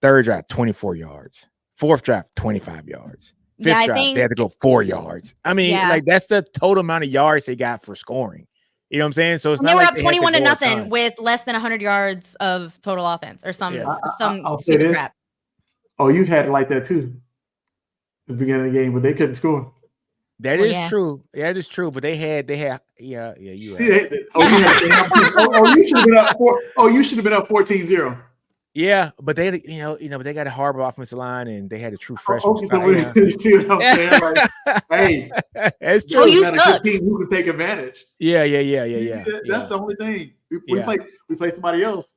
Third drive, 24 yards. Fourth drive, 25 yards. Fifth drive, they had to go 4 yards. I mean, that's the total amount of yards they got for scoring. You know what I'm saying? So it's not like they were up 21-0 with less than 100 yards of total offense or some stupid crap. Oh, you had it like that too at the beginning of the game, but they couldn't score. That is true. That is true. But they had you you should have been up 14-0. Yeah, but they but they got a horrible offensive line and they had a true freshman. See what I'm saying? Like, hey, that's true. You got a good team who can take advantage. Yeah. That's the only thing. We play somebody else.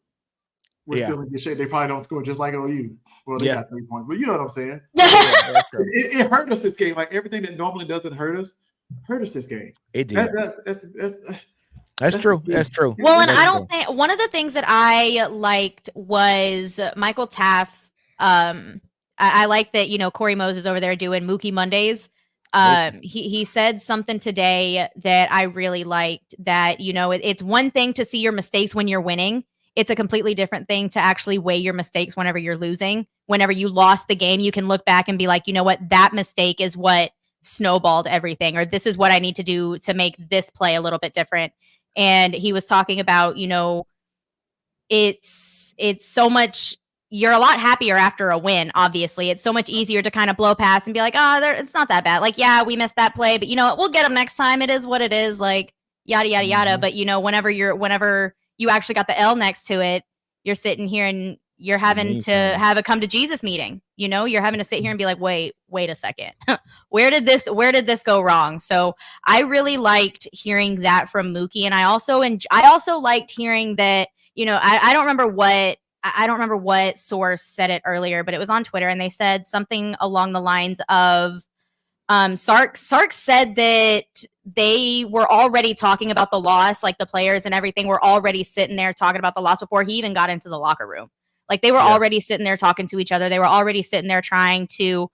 We're still in good shape. They probably don't score just like OU. Well, they got 3 points, but you know what I'm saying. It hurt us this game. Like everything that normally doesn't hurt us this game. It did. That's true. That's true. Well, and I don't think one of the things that I liked was Michael Taff. I like that Corey Moses over there doing Mookie Mondays. He said something today that I really liked. That it's one thing to see your mistakes when you're winning. It's a completely different thing to actually weigh your mistakes whenever you're losing. Whenever you lost the game, you can look back and be like, you know what, that mistake is what snowballed everything, or this is what I need to do to make this play a little bit different. And he was talking about, it's so much, you're a lot happier after a win, obviously. It's so much easier to kind of blow past and be like, it's not that bad. Like, yeah, we missed that play, but we'll get them next time. It is what it is, like, yada, yada, yada. But, whenever you actually got the L next to it, you're sitting here and you're having to have a come to Jesus meeting. You're having to sit here and be like, wait a second. Where did this go wrong? So I really liked hearing that from Mookie. And I also liked hearing that, I don't remember what source said it earlier, but it was on Twitter and they said something along the lines of, Sark said that they were already talking about the loss, like the players and everything were already sitting there talking about the loss before he even got into the locker room. Like they were already sitting there talking to each other. They were already sitting there trying to,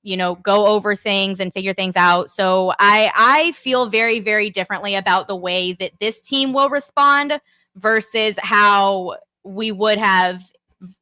go over things and figure things out. So I feel very, very differently about the way that this team will respond versus how we would have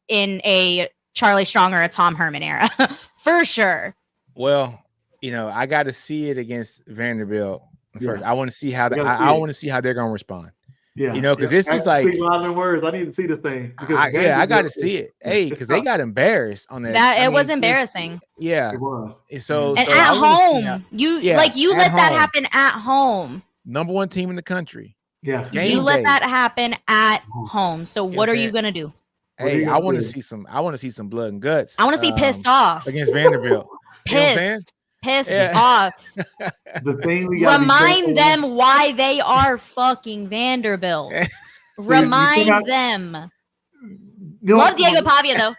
in a Charlie Strong or a Tom Herman era, for sure. Well, I got to see it against Vanderbilt first. I want to see how I want to see how they're going to respond. Yeah, because this is like a lot of words. I need to see this thing. I got to see it. Hey, because they got embarrassed on that. It was embarrassing. Yeah, it was. So at home, you let that happen at home. Number 1 team in the country. Yeah, you let that happen at home. So what are you gonna do? Hey, I want to see some. I want to see some blood and guts. I want to see pissed off against Vanderbilt. Pissed off. The thing we remind them why they are fucking Vanderbilt. Remind them. Love Diego Pavia though.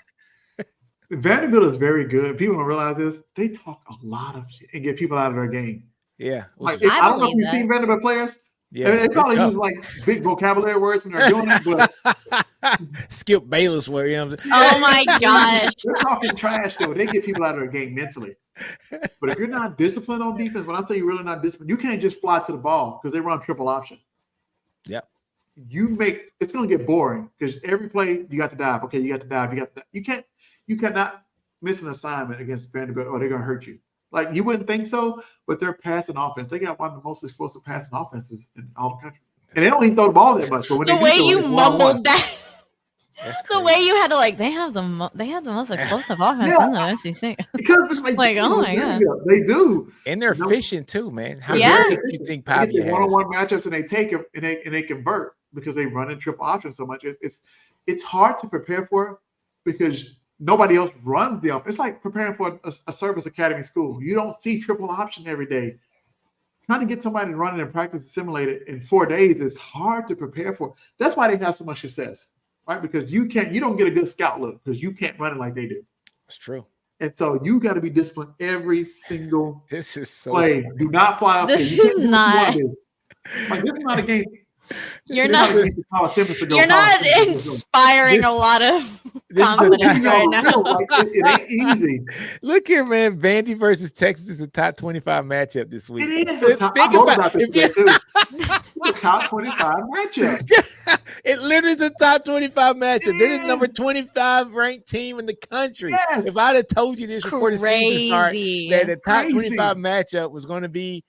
Vanderbilt is very good. People don't realize this. They talk a lot of shit and get people out of their game. Yeah. Like I don't know if you've seen Vanderbilt players. Yeah, I mean, they probably use like big vocabulary words when they're doing it, but Skip Bayless word, you know what I'm saying? Oh my gosh. They're talking trash though. They get people out of their game mentally. But if you're not disciplined on defense, when I say you're really not disciplined, you can't just fly to the ball because they run triple option. Yep. It's gonna get boring because every play you got to dive. Okay, you got to dive, you cannot miss an assignment against Vanderbilt or they're gonna hurt you. Like you wouldn't think so, but their passing offense, they got one of the most explosive passing offenses in all the country. And they don't even throw the ball that much. But when the way you mumbled that, the way you had to they have the most explosive offense in the SEC. Because it's like oh my god, they do, and they're efficient too, man. How you think Pavia has one-on-one matchups and they take it and they convert because they run in triple option so much. It's hard to prepare for because nobody else runs the offense. It's like preparing for a service academy school. You don't see triple option every day. Trying to get somebody to run it and practice and simulate it in 4 days is hard to prepare for. That's why they have so much success, right? Because you don't get a good scout look because you can't run it like they do. That's true. And so you got to be disciplined every single this is so play. funny. Do not fly up this there. Is not. Like this is not a game. You're not inspiring a lot of confidence right now. Like, it ain't easy. Look here, man. Vandy versus Texas is a top 25 matchup this week. It is. The top 25 matchup. It literally is a top 25 matchup. They're the number 25 ranked team in the country. Yes. If I'd have told you this before the season started, that the top 25 matchup was going to be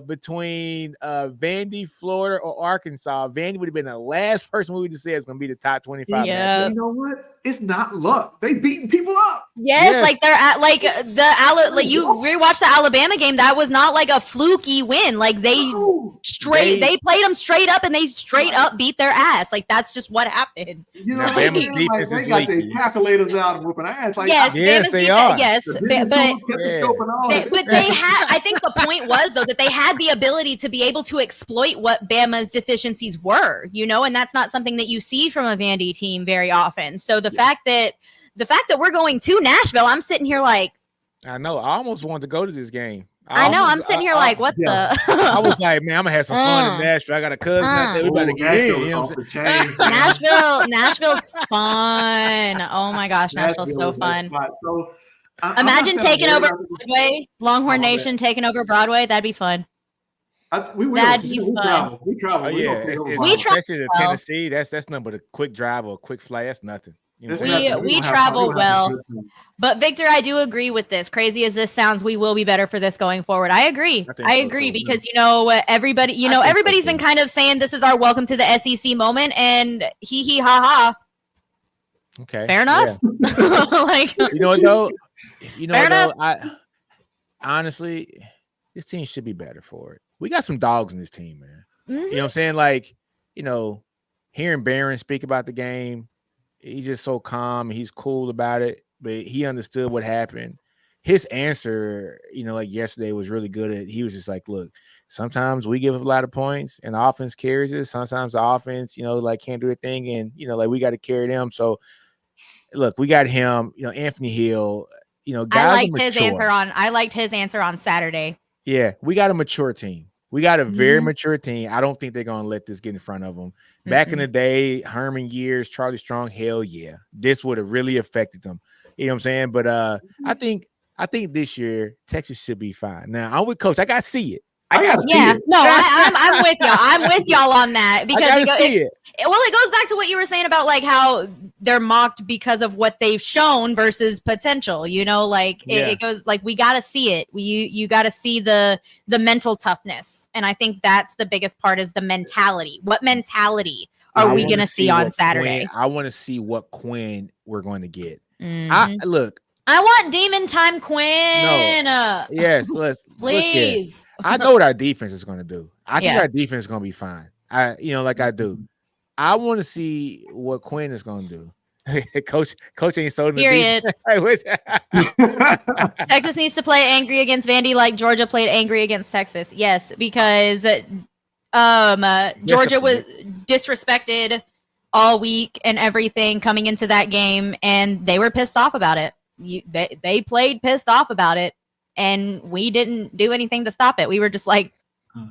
between Vandy, Florida, or Arkansas, Vandy would have been the last person we would have said is going to be the top 25. Yeah. You know what? It's not luck. They beating people up. Yes, like they're at you rewatch the Alabama game. That was not like a fluky win. Like they played them straight up and they straight up beat their ass. Like that's just what happened. You know, Alabama's defense they is got leaky. their calculators out and whooping ass. Like, yes, they are. Yes, but they had. I think the point was though that they had the ability to be able to exploit what Bama's deficiencies were. You know, and that's not something that you see from a Vandy team very often. So the fact that we're going to Nashville, I'm sitting here like, I know. I almost wanted to go to this game. I'm sitting here like, what the? I was like, man, I'm gonna have some fun in Nashville. I got a cousin out there. We about to get in. You know what I'm saying? Nashville's fun. Oh my gosh, Nashville's so fun. So, imagine taking over Broadway, Longhorn Nation taking over Broadway. That'd be fun. We travel. Oh, yeah. We travel to Tennessee. That's nothing but a quick drive or a quick flight. That's nothing. You know we travel well. But Victor, I do agree with this. Crazy as this sounds, we will be better for this going forward. I agree. I agree because everybody's been kind of saying this is our welcome to the SEC moment, and hee hee ha ha. Okay, fair enough. Yeah. I honestly, this team should be better for it. We got some dogs in this team, man. Mm-hmm. You know what I'm saying? Like, hearing Barron speak about the game, he's just so calm. He's cool about it, but he understood what happened. His answer, like yesterday was really good. He was just like, look, sometimes we give up a lot of points and the offense carries it. Sometimes the offense, can't do a thing. And, we got to carry them. So look, we got him, Anthony Hill, guys. I liked his answer on Saturday. Yeah, we got a mature team. We got a very mature team. I don't think they're going to let this get in front of them. Back in the day, Herman years, Charlie Strong, hell yeah. This would have really affected them. You know what I'm saying? But I think this year, Texas should be fine. Now, I'm with Coach. I got to see it. I'm with y'all. I'm with y'all on that because it goes back to what you were saying about like how they're mocked because of what they've shown versus potential. It goes like we got to see it. You got to see the mental toughness, and I think that's the biggest part is the mentality. What mentality are we going to see on Saturday? I want to see what Quinn we're going to get. Mm-hmm. I want Demon Time Quinn. No. Yes, please. I know what our defense is going to do. I think our defense is going to be fine. I do. I want to see what Quinn is going to do. Coach ain't sold me. Period. Texas needs to play angry against Vandy like Georgia played angry against Texas. Yes, because Georgia was disrespected all week and everything coming into that game, and they were pissed off about it. they played pissed off about it, and we didn't do anything to stop it. We were just like,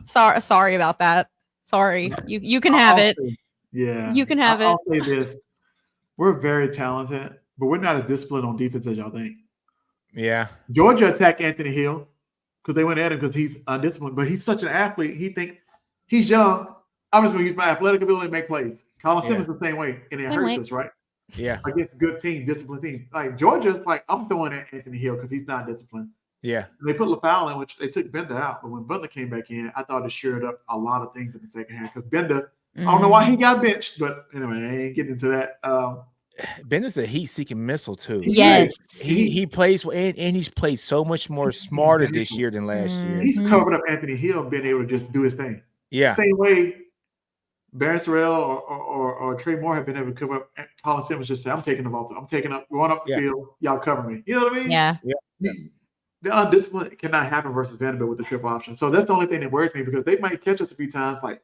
sorry about that. Sorry, you can have it. Yeah, you can have it. I'll say this: we're very talented, but we're not as disciplined on defense as y'all think. Yeah, Georgia attacked Anthony Hill because they went at him because he's undisciplined, but he's such an athlete. He think he's young. I'm just going to use my athletic ability to make plays. Colin Simmons the same way, and it hurts us, right? Yeah, against a good team, disciplined team. Like Georgia, like I'm throwing at Anthony Hill because he's not disciplined. Yeah, and they put LaFowl in, which they took Bender out. But when Bender came back in, I thought it shored up a lot of things in the second half because Bender. I don't know why he got benched, but anyway, I ain't getting into that. Bender's a heat-seeking missile too. Yes, he plays and he's played so much more smarter this year than last year. He's covered up Anthony Hill, being able to just do his thing. Yeah, same way Barron Sorrell or Trey Moore have been able to cover up. Colin Simmons just said, "I'm taking the ball. I'm taking up, going up the field. Y'all cover me." You know what I mean? Yeah. The undisciplined cannot happen versus Vanderbilt with the triple option. So that's the only thing that worries me because they might catch us a few times. Like,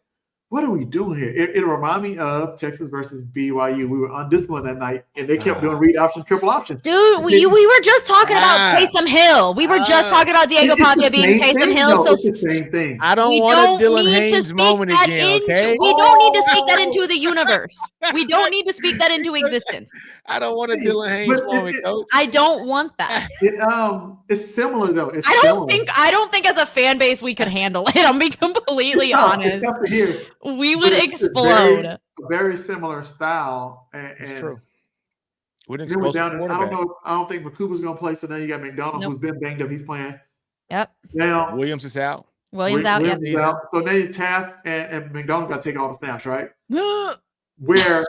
what are we doing here? It'll remind me of Texas versus BYU. We were undisciplined that night, and they kept doing read option, triple option. Dude, we were just talking about Taysom Hill. We were just talking about Diego Pavia being Taysom Hill. So it's the same thing. I don't want a Dylan Haynes moment again, okay? We don't need to speak that into the universe. We don't need to speak that into existence. I don't want a Dylan Haynes moment, Coach. I don't want that. It's similar though. I don't think as a fan base we could handle it. I'm being completely honest. We would explode. A very similar style. And true. I don't think McCougar's going to play. So now you got McDonald, who's been banged up. He's playing. Yep. Now Williams is out. Williams out. So now you Taft and McDonald got to take all the snaps, right? Where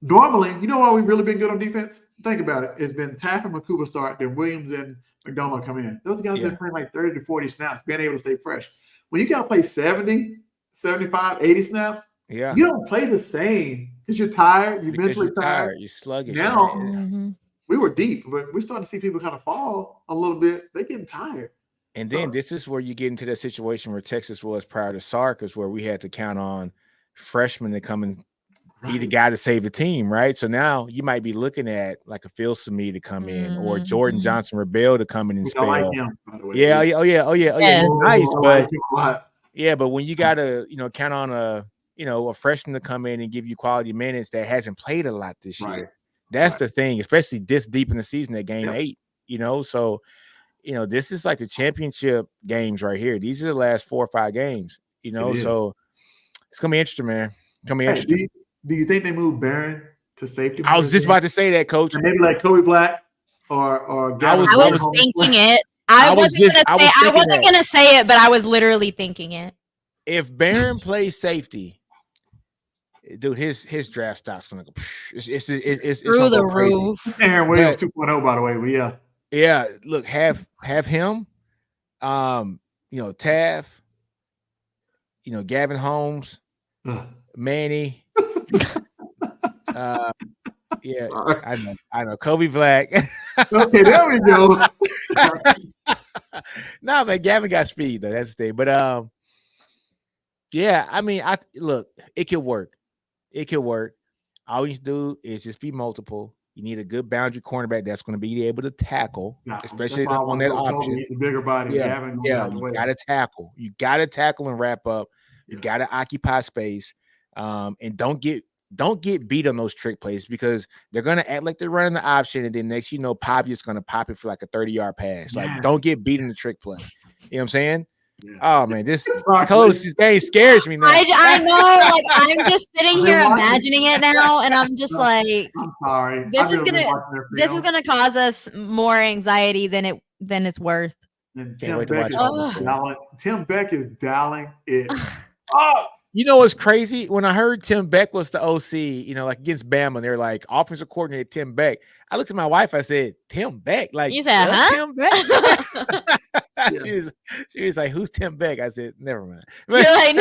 normally, you know why we've really been good on defense? Think about it. It's been Taft and McCougar start, then Williams and McDonald come in. Those guys have been playing like 30 to 40 snaps, being able to stay fresh. When you got to play 70, 75, 80 snaps, you don't play the same because you're tired. You're mentally tired. You're sluggish. Now, we were deep, but we're starting to see people kind of fall a little bit. They're getting tired. And then this is where you get into that situation where Texas was prior to Sarkis, where we had to count on freshmen to come and be the guy to save the team, right? So now you might be looking at like a Phil Sami to come in or Jordan Johnson-Rebel to come in and spell. I like him, by the way. Yeah. He's nice, but but when you got to, count on a freshman to come in and give you quality minutes that hasn't played a lot this year, that's the thing, especially this deep in the season at game 8, so, this is like the championship games right here. These are the last 4 or 5 games, so it's going to be interesting, man. It's going to be interesting. Do you think they moved Barron to safety? I was just about to say that, Coach. And maybe like Kobe Black or I was thinking it. I wasn't going to say it, but I was literally thinking it. If Barron plays safety, dude, his draft stock's going to go. It's through the roof. Aaron Williams 2.0, by the way. But yeah. Look, have him. Taft. Gavin Holmes, Manny. I know. Kobe Black. Okay, there we go. No, man, Gavin got speed though. That's the thing. But I mean, look, it could work. It could work. All you do is just be multiple. You need a good boundary cornerback that's going to be able to tackle, especially on that option. He's a bigger body. You got to tackle. You got to tackle and wrap up. You got to occupy space. And don't get beat on those trick plays because they're going to act like they're running the option. And then next, Pavia's going to pop it for like a 30-yard pass. Like, don't get beat in the trick play. You know what I'm saying? Yeah. Oh, man, this game scares me now. I know. Like, I'm just sitting here imagining it now. And I'm just like, I'm sorry. This is going to cause us more anxiety than it's worth. And Tim Beck is dialing it up. You know what's crazy? When I heard Tim Beck was the OC, like against Bama, they're like offensive coordinator Tim Beck. I looked at my wife. I said, "Tim Beck?" Like you said, "Huh?" Tim Beck. She was like, "Who's Tim Beck?" I said, "Never mind." You're like,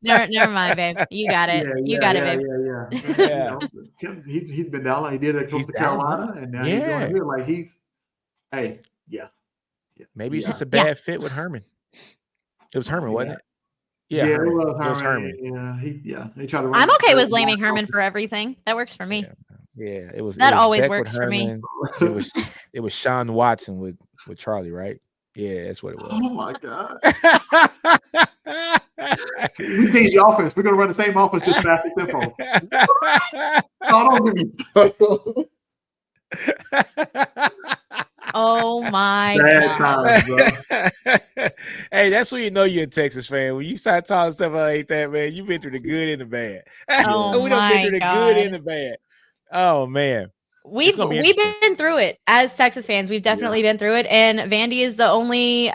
no, never mind, babe. You got it. You got it, babe. Yeah. Tim, he's been down. He did it at Coastal Carolina, and now he's going here. Like Maybe it's just a bad fit with Herman. It was Herman, wasn't it? Yeah, it was Herman. Yeah, he tried to. I'm okay with blaming Herman for everything. That works for me. Yeah, it was That always Beck with works for me. Herman. It was Sean Watson with Charlie, right? Yeah, that's what it was. Oh my God. We changed the offense. We're gonna run the same offense, just fast and simple. Don't get me started. Oh my Bad God. times, bro. Hey, that's when you know you're a Texas fan. When you start talking stuff like that, man, you've been through the good and the bad. Oh We done been my through the good God. and the bad. Oh man. We've been through it as Texas fans. We've definitely been through it. And Vandy is the only,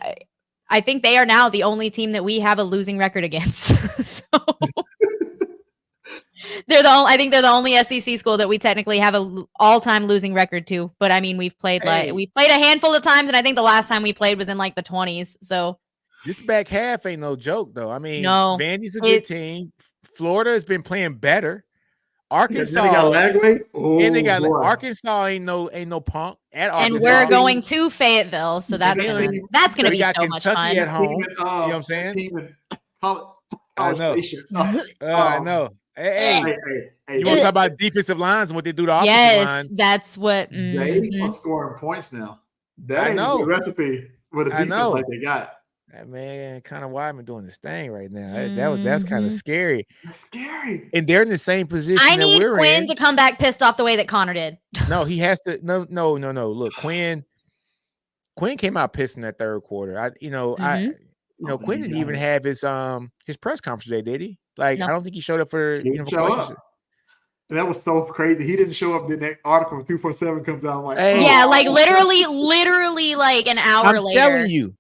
I think they are now the only team that we have a losing record against. So I think they're the only SEC school that we technically have a all-time losing record to. But I mean, we've played a handful of times, and I think the last time we played was in like the 20s. So this back half ain't no joke though. I mean, no, Vandy's a good team. Florida has been playing better. Arkansas, and they got Arkansas ain't no punk at Arkansas. And we're going to Fayetteville, so that's gonna be so much fun. At home. You know what I'm saying? I know. I know. Hey, you want to talk about defensive lines and what they do to offensive line? Yes, that's what they are scoring points now. That ain't a recipe with a defense like they got. That man, kind of why I'm doing this thing right now. That's kind of scary. That's scary. And they're in the same position. I need Quinn to come back pissed off the way that Connor did. No, he has to. No. Look, Quinn came out pissed in that third quarter. Quinn didn't even have his press conference today, did he? Like, I don't think he showed up for And that was so crazy. He didn't show up. Then that article from 247 comes out. I'm like, like literally like an hour later. I'm telling you.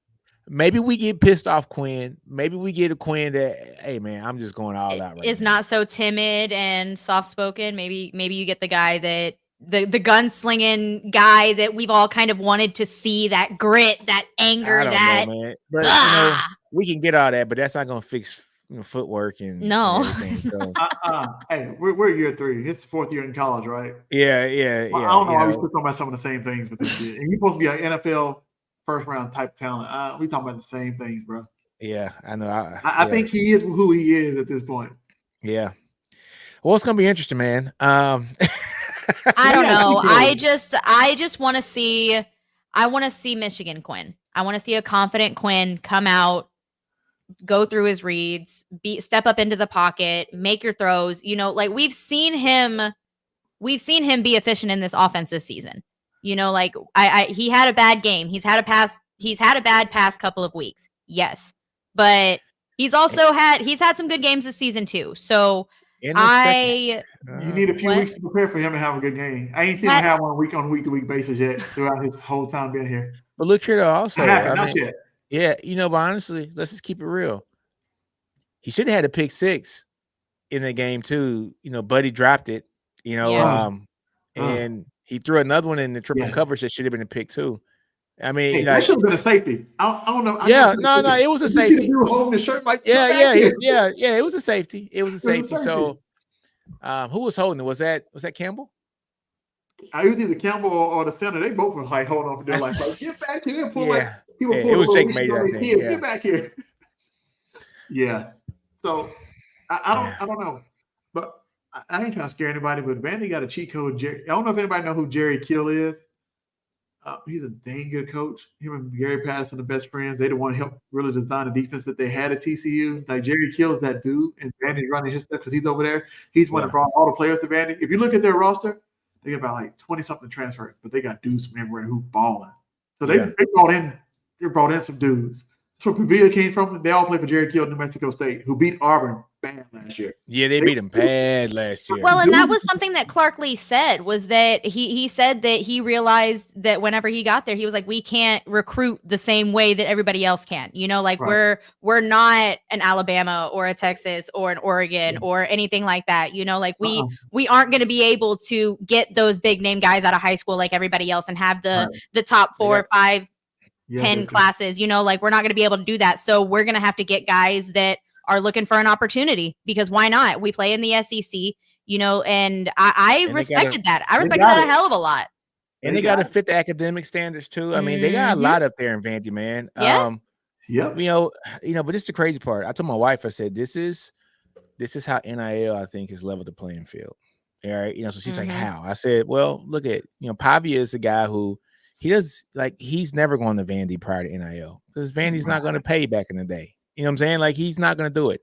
Maybe we get pissed off Quinn. Maybe we get a Quinn that, hey man, I'm just going all out right is now. Not so timid and soft spoken. Maybe you get the guy that the gunslinging guy that we've all kind of wanted to see, that grit, that anger, I don't know, man. But we can get all that, but that's not gonna fix footwork and everything. So hey, we're year 3. It's 4th year in college, right? Yeah. Well, I don't know why we still talking about some of the same things with this shit. And you're supposed to be an NFL first round type talent. We talking about the same things, bro. Yeah, I know. I think he is who he is at this point. Yeah. Well, it's gonna be interesting, man. I don't know. I just want to see. I want to see Michigan Quinn. I want to see a confident Quinn come out, go through his reads, step up into the pocket, make your throws. Like we've seen him be efficient in this offense this season. Like he had a bad game. He's had a bad past couple of weeks. Yes. But he's had some good games this season too. So you need a few weeks to prepare for him to have a good game. I ain't seen him have one week on week-to-week basis yet throughout his whole time being here. But look here though, also. Not yet. Yeah, but honestly, let's just keep it real. He should have had a pick 6 in the game too. Buddy dropped it. And he threw another one in the triple coverage that should have been a pick 2. I mean, that should have been a safety. I don't know. It was a safety. You holding the shirt like it was a safety. It was a safety. So, who was holding it? Was that Campbell? I was either Campbell or the center. They both were like holding on for their life. Like, get back here. It was Jake Mayer, I think. Get back here. Yeah. So I don't know, but I ain't trying to scare anybody. But Vandy got a cheat code. I don't know if anybody know who Jerry Kill is. He's a dang good coach. Him and Gary Patterson are the best friends. They the one help really design the defense that they had at TCU. Like Jerry Kill's that dude, and Vandy running his stuff because he's over there. He's one that brought all the players to Vandy. If you look at their roster, they got about like 20-something transfers, but they got dudes from everywhere who balling. So they brought in some dudes. That's where Pavia came from. They all played for Jerry Kill, New Mexico State, who beat Auburn bad last year. Yeah, they beat him bad last year. Well, and that was something that Clark Lee said, was that he said that he realized that whenever he got there, he was like, we can't recruit the same way that everybody else can. We're not an Alabama or a Texas or an Oregon or anything like that. We aren't going to be able to get those big name guys out of high school like everybody else and have the top 4 or 5 10 classes, we're not going to be able to do that. So we're going to have to get guys that are looking for an opportunity, because why not? We play in the SEC, and I respected that. I respected that a hell of a lot. And they got to fit the academic standards too. I mean, they got a lot up there in Vandy, man. Yeah. But this is the crazy part. I told my wife, I said, this is how NIL, I think, has leveled the playing field. All right, so she's like, how? I said, well, look at Pavia is a guy who he's never going to Vandy prior to NIL because Vandy's not going to pay back in the day. You know what I'm saying? Like he's not going to do it.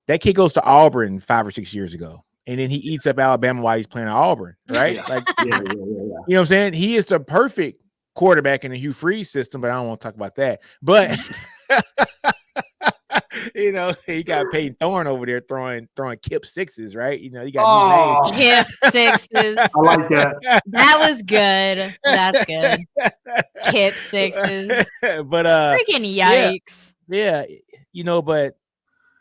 That kid goes to Auburn 5 or 6 years ago, and then he eats up Alabama while he's playing at Auburn, right? Like, you know what I'm saying? He is the perfect quarterback in the Hugh Freeze system, but I don't want to talk about that. But he got Peyton Thorne over there throwing Kip sixes, right? You got Kip sixes. I like that. That was good. That's good. Kip sixes. But freaking yikes. Yeah, but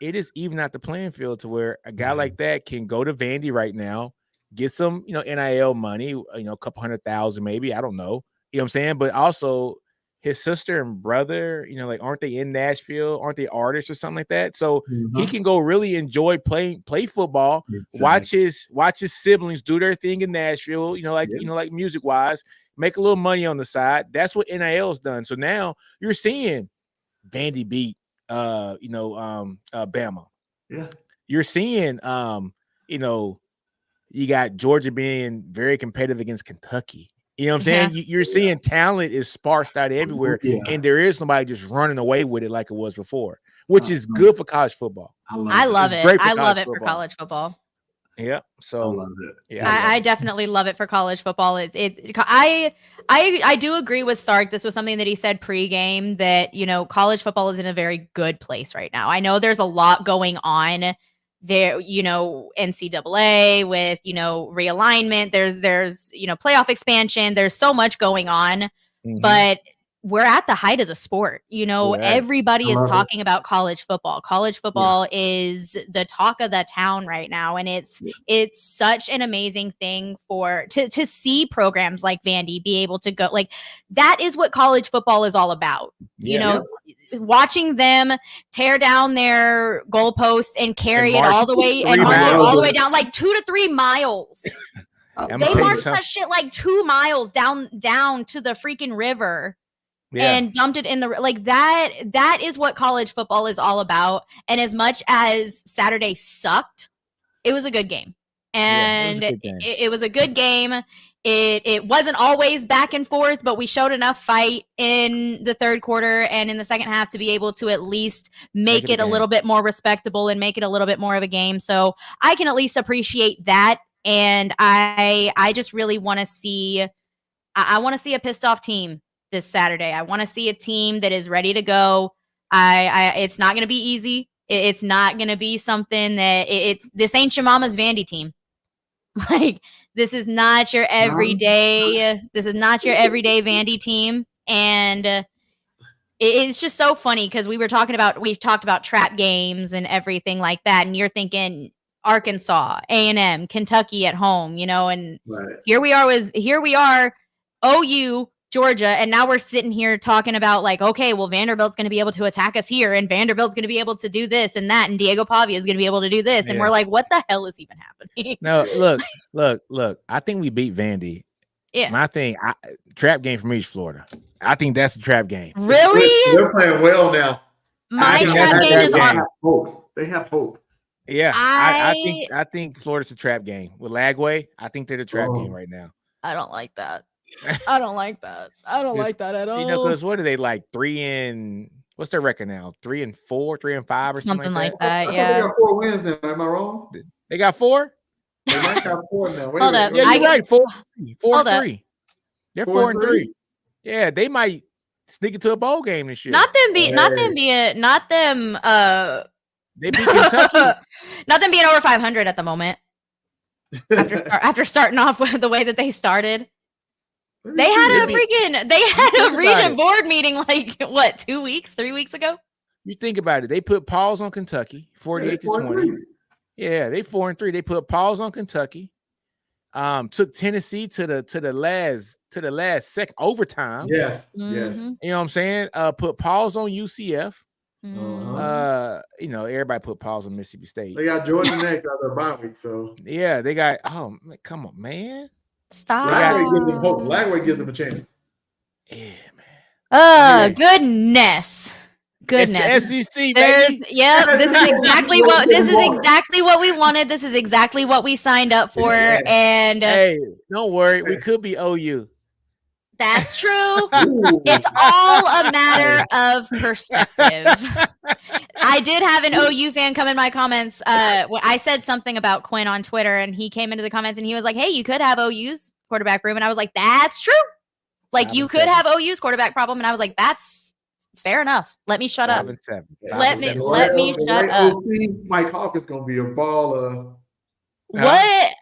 it is even out the playing field to where a guy like that can go to Vandy right now, get some, NIL money, a couple $100,000 maybe. I don't know. You know what I'm saying? But also his sister and brother, like, aren't they in Nashville? Aren't they artists or something like that? So he can go really enjoy play football, watch his siblings do their thing in Nashville, like music wise, make a little money on the side. That's what NIL's done. So now you're seeing Vandy beat Bama. Yeah. You're seeing you got Georgia being very competitive against Kentucky. You know what I'm saying? You're seeing talent is sparsed out everywhere, and there is nobody just running away with it like it was before, which is good for college football. I love it. I love it for college football. Yeah, so I love it. Yeah, I definitely love it for college football. I do agree with Sark. This was something that he said pregame that college football is in a very good place right now. I know there's a lot going on there, NCAA with, realignment, there's, playoff expansion. There's so much going on, but we're at the height of the sport. Everybody is talking about college football. College football is the talk of the town right now. And it's such an amazing thing to see programs like Vandy be able to go. Like, that is what college football is all about. Watching them tear down their goalposts and carry it all the way and march it all the way down like 2 to 3 miles. They marched that shit like 2 miles down to the freaking river. And dumped it in the that is what college football is all about. And as much as Saturday sucked, it was a good game. And it was a good game. It wasn't always back and forth, but we showed enough fight in the third quarter and in the second half to be able to at least make it a little bit more respectable and make it a little bit more of a game. So I can at least appreciate that. And I just really want to see a pissed off team this Saturday. I want to see a team that is ready to go. It's not going to be easy. It's not going to be something that this ain't your mama's Vandy team. Like, this is not your everyday. This is not your everyday Vandy team. And it's just so funny because we've talked about trap games and everything like that. And you're thinking Arkansas, A&M, Kentucky at home, and here we are, OU, Georgia, and now we're sitting here talking about like, okay, well, Vanderbilt's going to be able to attack us here, and Vanderbilt's going to be able to do this and that, and Diego Pavia is going to be able to do this, and we're like, what the hell is even happening? No, look. I think we beat Vandy. Yeah, my thing, trap game for me is Florida. I think that's a trap game. Really? They're playing well now. My trap game is hope. They have hope. Yeah, I think Florida's a trap game with Lagway. I think they're the trap game right now. I don't like that. I don't like that. I don't like that at all. Because what are they like? What's their record now? 3-4, 3-5, or something like that. Yeah, they got 4 wins now. Am I wrong? They got 4. They might have 4 now. Hold up. Yeah, you're right. 4-3. They're 4-3. Yeah, they might sneak into a bowl game this year. They beat Kentucky. Not them being over 500 at the moment. After starting off with the way that they started. They had a region board meeting like 3 weeks ago. You think about it. They put pause on Kentucky, 48-20. Yeah, they 4-3. They put pause on Kentucky. Took Tennessee to the last second overtime. Yes. You know what I'm saying? Put pause on UCF. Everybody put pause on Mississippi State. They got Georgia next out their bye week, so yeah, they got. Oh, come on, man. Stop. Lagway gives them hope. Lagway gives them a chance. Yeah, man. Goodness. Goodness. It's SEC, baby. Yep, this is exactly what we wanted. This is exactly what we signed up for. And hey, don't worry, we could be OU. That's true. It's all a matter of perspective. I did have an OU fan come in my comments. I said something about Quinn on Twitter, and he came into the comments and he was like, "Hey, you could have OU's quarterback room," and I was like, "That's true. Like you could have OU's quarterback problem," and I was like, "That's fair enough. Let me shut up. Let me shut up." Mike Hawk is gonna be a baller. What?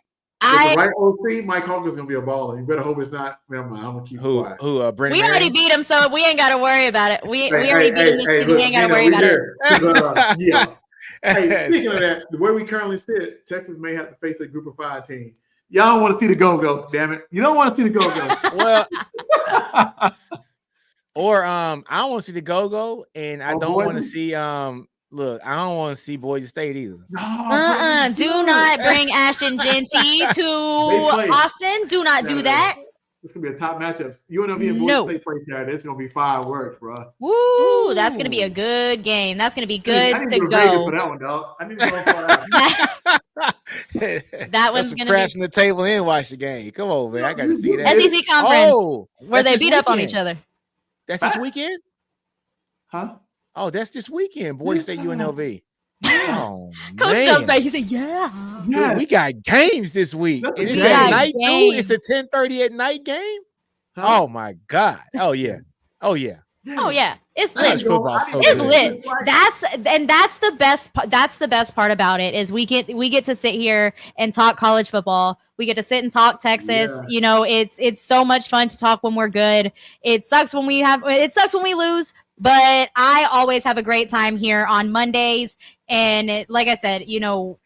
The right OC, Mike Hawk is gonna be a baller. You better hope it's not. Never mind. I'm gonna keep quiet. Brendan we already beat him, so we ain't got to worry about it. We already beat him this season. We ain't got to worry about it. Yeah. Hey, speaking of that, the way we currently sit, Texas may have to face a Group of 5 team. Y'all don't want to see the go-go, damn it. You don't want to see the go-go. Well, or I don't want to see the go-go, and I don't want to see look, I don't want to see Boise State either. No, do not bring Ashton Genty to Austin. Do not do that. It's gonna be a top matchup. UNLV and Boise State play Saturday. It's gonna be fireworks, bro. Woo! That's gonna be a good game. That's gonna be good I need to go. Vegas for that one, dog. I need to go for that. That one's gonna crash on the table and watch the game. Come on, man. I got to see that. SEC conference where they beat up on each other. That's this weekend? Huh? Oh, that's this weekend. Boise State UNLV. Oh, Coach man. Dawgs, he said, "Yeah, yes. We got games this week. And it's at night too. It's a 10:30 at night game. Huh? Oh my God. Oh yeah. Oh yeah. Oh yeah. It's lit. It's lit. That's the best. That's the best part about it is we get to sit here and talk college football. We get to sit and talk Texas. Yeah. You know, it's so much fun to talk when we're good. It sucks when we lose. But I always have a great time here on Mondays. And like I said, you know,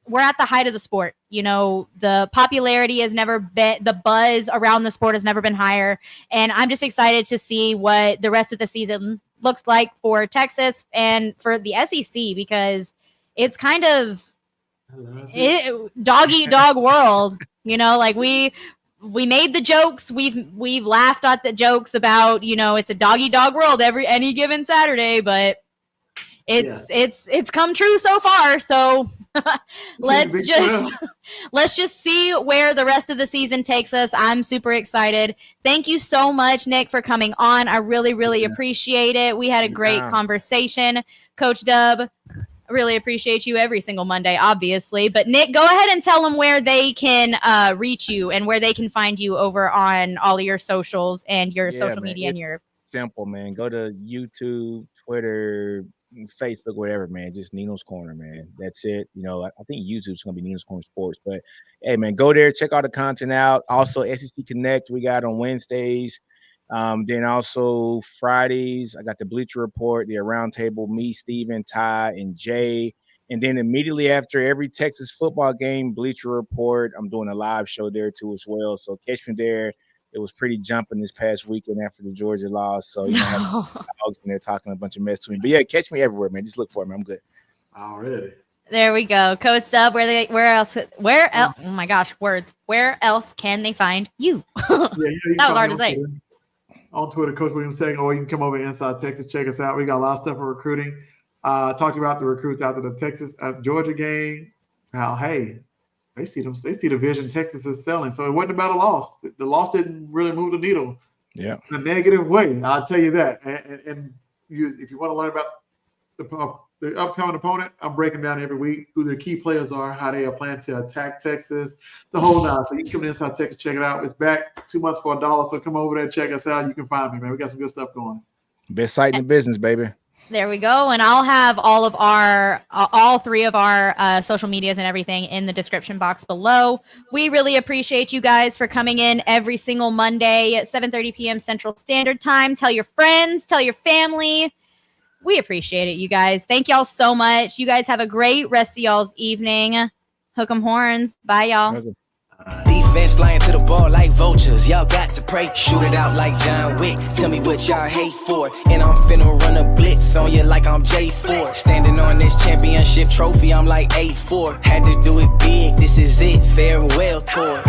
we're at the height of the sport. You know, the popularity has never been, the buzz around the sport has never been higher. And I'm just excited to see what the rest of the season looks like for Texas and for the SEC, because it's kind of dog eat dog world. You know, like we made the jokes. We've laughed at the jokes about, you know, it's a doggy dog world any given Saturday, but it's come true so far. So let's just see where the rest of the season takes us. I'm super excited. Thank you so much, Nick, for coming on. I really, really appreciate it. We had a great conversation. Coach Dub, I really appreciate you every single Monday, obviously. But Nick, go ahead and tell them where they can reach you and where they can find you over on all of your socials and your social media and your. Simple, man. Go to YouTube, Twitter, Facebook, whatever, man. Just Nino's Corner, man. That's it. You know, I think YouTube's gonna be Nino's Corner Sports, but hey, man, go there, check all the content out. Also, SEC Connect we got on Wednesdays. Then also Fridays, I got the Bleacher Report, the Round Table, me, Steven, Ty, and Jay. And then immediately after every Texas football game, Bleacher Report, I'm doing a live show there too as well. So catch me there. It was pretty jumping this past weekend after the Georgia loss. So, you know, I had Dawgs in there talking a bunch of mess to me. But yeah, catch me everywhere, man. Just look for me. I'm good. Already. There we go. Coach Dub, where else? Oh my gosh, words. Where else can they find you? That was hard to say. On Twitter, Coach William Second, or you can come over to Inside Texas, check us out. We got a lot of stuff for recruiting. Talking about the recruits after the Georgia game. How they see the vision Texas is selling. So it wasn't about a loss. The loss didn't really move the needle. Yeah, in a negative way. I'll tell you that. And if you want to learn about the upcoming opponent, I'm breaking down every week who their key players are, how they are planning to attack Texas, the whole nine. So you can come to Inside Texas, check it out. It's back 2 months for $1. So come over there, check us out. You can find me, man. We got some good stuff going. Best site in the business, baby. There we go. And I'll have all three of our social medias and everything in the description box below. We really appreciate you guys for coming in every single Monday at 7:30 p.m. Central Standard Time. Tell your friends, tell your family. We appreciate it, you guys. Thank y'all so much. You guys have a great rest of y'all's evening. Hook 'em horns. Bye, y'all. Defense flying to the ball like vultures. Y'all got to pray. Shoot it out like John Wick. Tell me what y'all hate for. And I'm finna run a blitz on you like I'm J4. Standing on this championship trophy, I'm like 8-4. Had to do it big. This is it. Farewell tour.